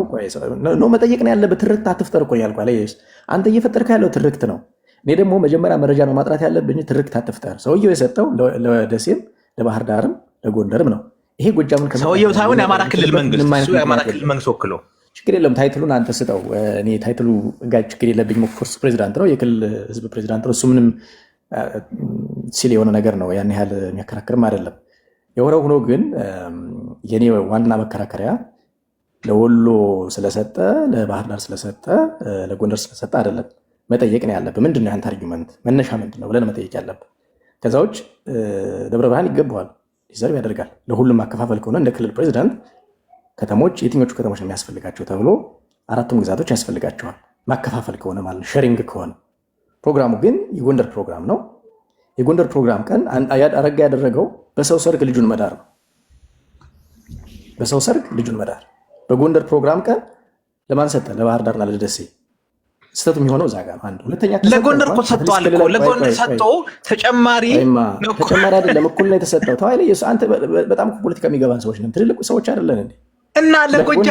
ነው መጠየቅ ነው ያለበት። ትርክት አትፍጠር እኮ ያልኩህ አለሽ። አንተ እየፈጠርክ ያለው ትርክት ነው። እኔ ደግሞ መጀመሪያ መረጃ ነው ማጥራት ያለብኝ። ትርክት አትፍጠር። ሰውየው የሰጠው ለደሴም ለባህር ዳርም ለጎንደርም ነው። ይሄ ጎጃምን ሰውየው ሳይሆን የአማራ ክልል መንግስት የአማራ ክልል መንግስት ወክሎ ችግር የለም ታይትሉን አንተ ስጠው። እኔ ታይትሉ ጋር ችግር የለብኝም። ኦፍኮርስ ፕሬዚዳንት ነው፣ የክልል ህዝብ ፕሬዚዳንት ነው። እሱ ምንም ሲል የሆነ ነገር ነው፣ ያን ያህል የሚያከራክርም አይደለም። የሆነ ሆኖ ግን የኔ ዋና መከራከሪያ ለወሎ ስለሰጠ፣ ለባህር ዳር ስለሰጠ፣ ለጎንደር ስለሰጠ አይደለም። መጠየቅ ነው ያለብህ። ምንድን ነው ያንተ አርጊመንት መነሻ ምንድን ነው ብለን መጠየቅ ያለብህ። ከዛ ውጭ ደብረ ብርሃን ይገባዋል፣ ዲዘርቭ ያደርጋል። ለሁሉም ማከፋፈል ከሆነ እንደ ክልል ፕሬዚዳንት ከተሞች የትኞቹ ከተሞች ነው የሚያስፈልጋቸው ተብሎ 4ቱም ግዛቶች ያስፈልጋቸዋል። ማከፋፈል ከሆነ ማለት ሼሪንግ ከሆነ ፕሮግራሙ ግን የጎንደር ፕሮግራም ነው። የጎንደር ፕሮግራም ቀን አረጋ ያደረገው በሰው ሰርግ ልጁን መዳር ነው። በሰው ሰርግ ልጁን መዳር። በጎንደር ፕሮግራም ቀን ለማን ሰጠ? ለባህር ዳርና ለደሴ። ስተቱ የሚሆነው እዛ ጋር ነው። አንድ ሁለተኛ ለጎንደር እኮ ሰጥቷል እኮ ለጎንደር ሰጥቶ ተጨማሪ አይደለም እኩል ነው የተሰጠው። ተዋይለ አንተ በጣም ፖለቲካ የሚገባን ሰዎች ነን፣ ትልልቅ ሰዎች አይደለን እንዴ? እና ለጎጃ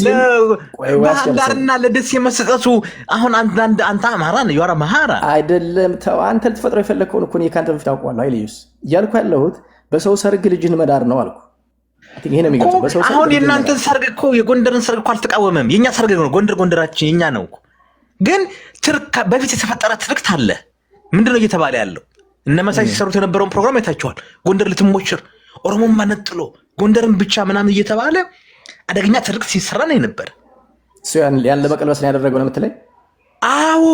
ለባህር ዳርና ለደሴ መሰጠቱ አሁን አንተ አማራ ነው ያወራ ማሃራ አይደለም። ተው አንተ ልትፈጥረው የፈለከውን እኮ ነው ካንተ በፊት አውቀዋለሁ። አይልዩስ እያልኩ ያለሁት በሰው ሰርግ ልጅህን መዳር ነው አልኩ። ይሄ ነው የሚገልጸው። በሰው ሰርግ አሁን የእናንተን ሰርግ እኮ የጎንደርን ሰርግ እኮ አልተቃወመም። የኛ ሰርግ ነው ጎንደራችን የኛ ነው። ግን በፊት የተፈጠረ ትርክት አለ። ምንድነው እየተባለ ያለው? እነ መሳይ ሲሰሩት የነበረውን ፕሮግራም አይታችኋል። ጎንደር ልትሞሽር ኦሮሞን ማነጥሎ ጎንደርን ብቻ ምናምን እየተባለ አደገኛ ትርክት ሲሰራ ነው የነበረ። እሱ ያን ለመቀልበስ ነው ያደረገው ነው የምትለኝ? አዎ።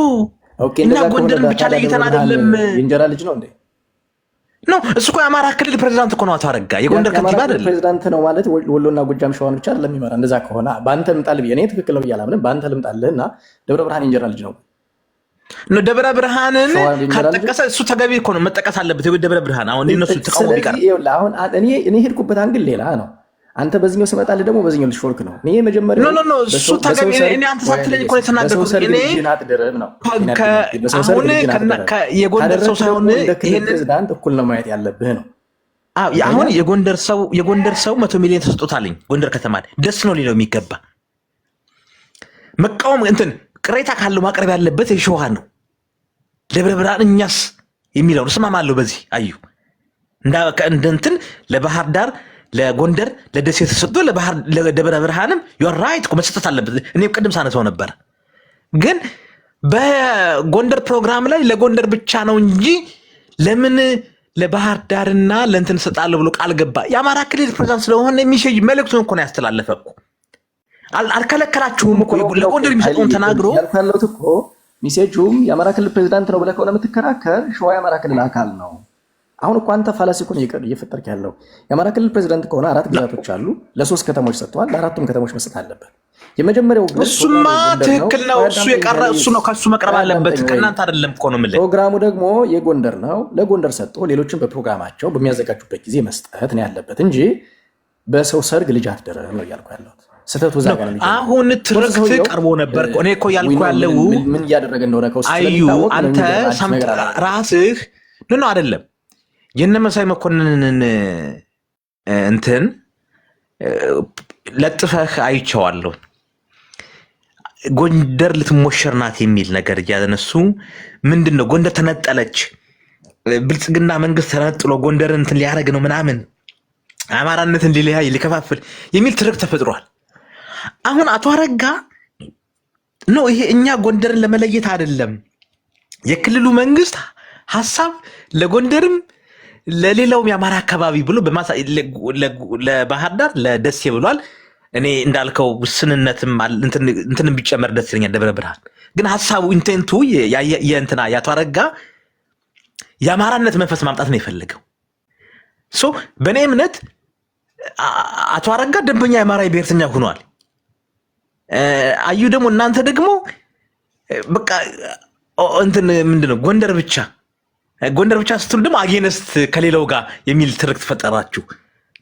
እና ጎንደርን ብቻ ለይተን አይደለም። የእንጀራ ልጅ ነው እንዴ? ኖ እሱ እኮ የአማራ ክልል ፕሬዝዳንት እኮ ነው አቶ አረጋ። የጎንደር ከንቲባ አይደለም። ፕሬዝዳንት ነው ማለት ወሎና ጎጃም ሸዋን ብቻ አይደለም የሚመራ። እንደዛ ከሆነ በአንተ ልምጣልህ ብዬ እኔ ትክክል ነው ብዬ አላምንም። በአንተ ልምጣልህና ደብረ ብርሃን የእንጀራ ልጅ ነው ነው ደብረ ብርሃንን ከተጠቀሰ እሱ ተገቢ እኮ ነው መጠቀስ አለበት። ደብረ ብርሃን አሁን እነሱ ተቃውሞ ቢቀር አሁን እኔ ሄድኩበት አንግል ሌላ ነው። አንተ በዚህኛው ስመጣልህ ደግሞ በዚህኛው ልሾልክ ነው። እኔ መጀመሪያ ኖ እሱ ተገቢ እኔ አንተ ሳትለኝ እኮ የተናገርኩት እኔ የጎንደር ሰው ሳይሆን ይሄን ፕሬዝዳንት እኩል ነው ማየት ያለብህ ነው። አሁን የጎንደር ሰው 100 ሚሊዮን ተሰጥቶታልኝ ጎንደር ከተማ ደስ ነው ሊለው የሚገባ መቃወም እንትን ቅሬታ ካለው ማቅረብ ያለበት የሸዋ ነው። ደብረ ብርሃን እኛስ የሚለው እስማማለሁ። በዚህ አዩ እንትን ለባህር ዳር ለጎንደር ለደሴ ተሰጥቶ ለደብረ ብርሃንም ዩር ራይት እኮ መሰጠት አለበት። እኔ ቅድም ሳነሳው ነበር። ግን በጎንደር ፕሮግራም ላይ ለጎንደር ብቻ ነው እንጂ ለምን ለባህር ዳርና ለእንትን ሰጣለሁ ብሎ ቃል ገባ? የአማራ ክልል ፕሬዝዳንት ስለሆነ የሚሸይ መልእክቱን እኮ ነው ያስተላለፈ እኮ። አልከለከላችሁም እኮ ለጎንደር የሚሰጠውን ተናግሮ ያልካለሁት እኮ ሚሴጁም የአማራ ክልል ፕሬዝዳንት ነው ብለህ ከሆነ የምትከራከር ሸዋ የአማራ ክልል አካል ነው። አሁን እኮ አንተ ፋላሲ እኮ ነው እየፈጠርክ ያለው። የአማራ ክልል ፕሬዝዳንት ከሆነ 4 ግዛቶች አሉ፣ ለ3 ከተሞች ሰጥተዋል። ለ4ቱም ከተሞች መስጠት አለበት። የመጀመሪያው ግን እሱማ ትክክል ነው። እሱ የቀረ እሱ ነው፣ ከሱ መቅረብ አለበት። ከእናንተ አይደለም እኮ ነው የምልህ። ፕሮግራሙ ደግሞ የጎንደር ነው፣ ለጎንደር ሰጥቶ ሌሎችን በፕሮግራማቸው በሚያዘጋጁበት ጊዜ መስጠት ነው ያለበት እንጂ በሰው ሰርግ ልጅ አትደረም ነው እያልኩ ያለሁት። ስህተቱ እዛ ጋር ነው። አሁን ትርክት ቀርቦ ነበር እኔ እኮ ያልኩ ያለው ምን እያደረገ እንደሆነ ከውስጥ አዩ አንተ ራስህ ነው አይደለም የነመሳይ መኮንንን እንትን ለጥፈህ አይቼዋለሁ። ጎንደር ልትሞሸር ናት የሚል ነገር እያነሱ ምንድነው ጎንደር ተነጠለች፣ ብልጽግና መንግስት ተነጥሎ ጎንደር እንትን ሊያደርግ ነው ምናምን አማራነትን ሊለያይ ሊከፋፍል የሚል ትርክት ተፈጥሯል። አሁን አቶ አረጋ ነው ይሄ እኛ ጎንደርን ለመለየት አይደለም የክልሉ መንግስት ሐሳብ ለጎንደርም ለሌላውም የአማራ አካባቢ ብሎ ለባህር ዳር ለደሴ ብሏል። እኔ እንዳልከው ውስንነትም እንትንም ቢጨመር ደስ ይለኛል። ደብረ ብርሃን ግን ሐሳቡ ኢንቴንቱ የእንትና የአቶ አረጋ የአማራነት መንፈስ ማምጣት ነው የፈለገው። ሶ በእኔ እምነት አቶ አረጋ ደንበኛ የአማራ ብሔርተኛ ሆኗል። አዩ ደግሞ እናንተ ደግሞ በቃ እንትን ምንድነው ጎንደር ብቻ ስትሉ ደግሞ አጌነስት ከሌላው ጋር የሚል ትርክት ፈጠራችሁ።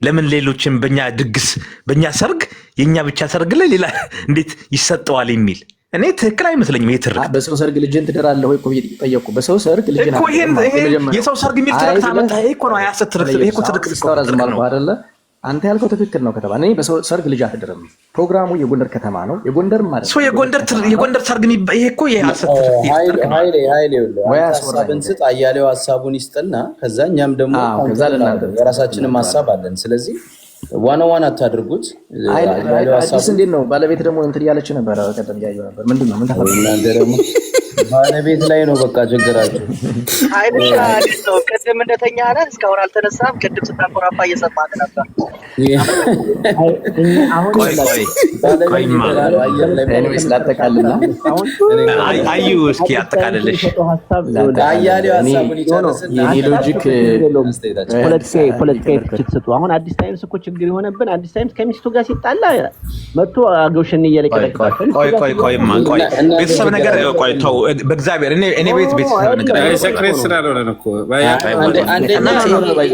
ለምን ሌሎችን በእኛ ድግስ በእኛ ሰርግ የእኛ ብቻ ሰርግ ላይ ሌላ እንዴት ይሰጠዋል የሚል እኔ ትክክል አይመስለኝም። ይሄ ትርክት በሰው ሰርግ ልጅን ትደራለህ ወይ እኮ ጠየቁ። በሰው ሰርግ ልጅን እኮ የሰው ሰርግ የሚል ትርክት አመጣ። ይሄ እኮ ነው ያሰት ትርክት። ይሄ እኮ ትርክት ነው አይደለ? አንተ ያልከው ትክክል ነው ከተባለ እኔ በሰው ሰርግ ልጅ አትደረም። ፕሮግራሙ የጎንደር ከተማ ነው። የጎንደር ማለት ነው የጎንደር ሰርግ ይሄ እኮ የሐሰት ትርክት ነው። ሀሳብን ስጥ፣ አያሌው ሀሳቡን ይስጥና ከዛ እኛም ደግሞ የራሳችንን ሀሳብ አለን። ስለዚህ ዋና አታድርጉት። አዲስ እንዴት ነው ባለቤት ደግሞ እንትን እያለች ነበር። ቀደም እያየሁ ነበር። ምንድን ነው ምን ተፈጠረ? ባለቤት ላይ ነው በቃ ችግራችሁ። አይልሻ አዲስ ነው። ቅድም እንደተኛ አለ እስካሁን አልተነሳም። ቅድም ስታንኮራፋ እየሰማት ነበር። አዩ እስኪ አጠቃልልሽ። አያሌው ሀሳቡን ይጨርስና ሎጂክ ፖለቲካዊ ትችት ስጡ። አሁን አዲስ ታይምስ እኮ ችግር የሆነብን አዲስ ታይምስ ከሚስቱ ጋር ሲጣላ መጥቶ አገውሽን እየለቀቀ ቆይ ቤተሰብ ነገር ቆይ ተው በእግዚአብሔር እኔ ቤተሰብ ነገር ሰክሬት ስላልሆነ ነው እኮ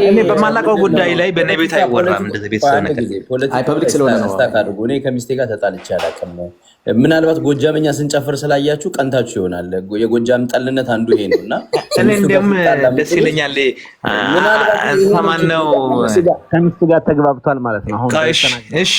እኔ በማላውቀው ጉዳይ ላይ በእኔ ቤት አይወራም እንደዚህ ቤተሰብ ነገር ፐብሊክ ስለሆነ ነው። አድርጎ እኔ ከሚስቴ ጋር ተጣልቼ አላውቅም። ምናልባት ጎጃመኛ ስንጨፍር ስላያችሁ ቀንታችሁ ይሆናል። የጎጃም ጠልነት አንዱ ይሄ ነው እና እኔ እንደውም ደስ ይለኛል። ማነው ከሚስቱ ጋር ተግባብቷል ማለት ነው አሁን። እሺ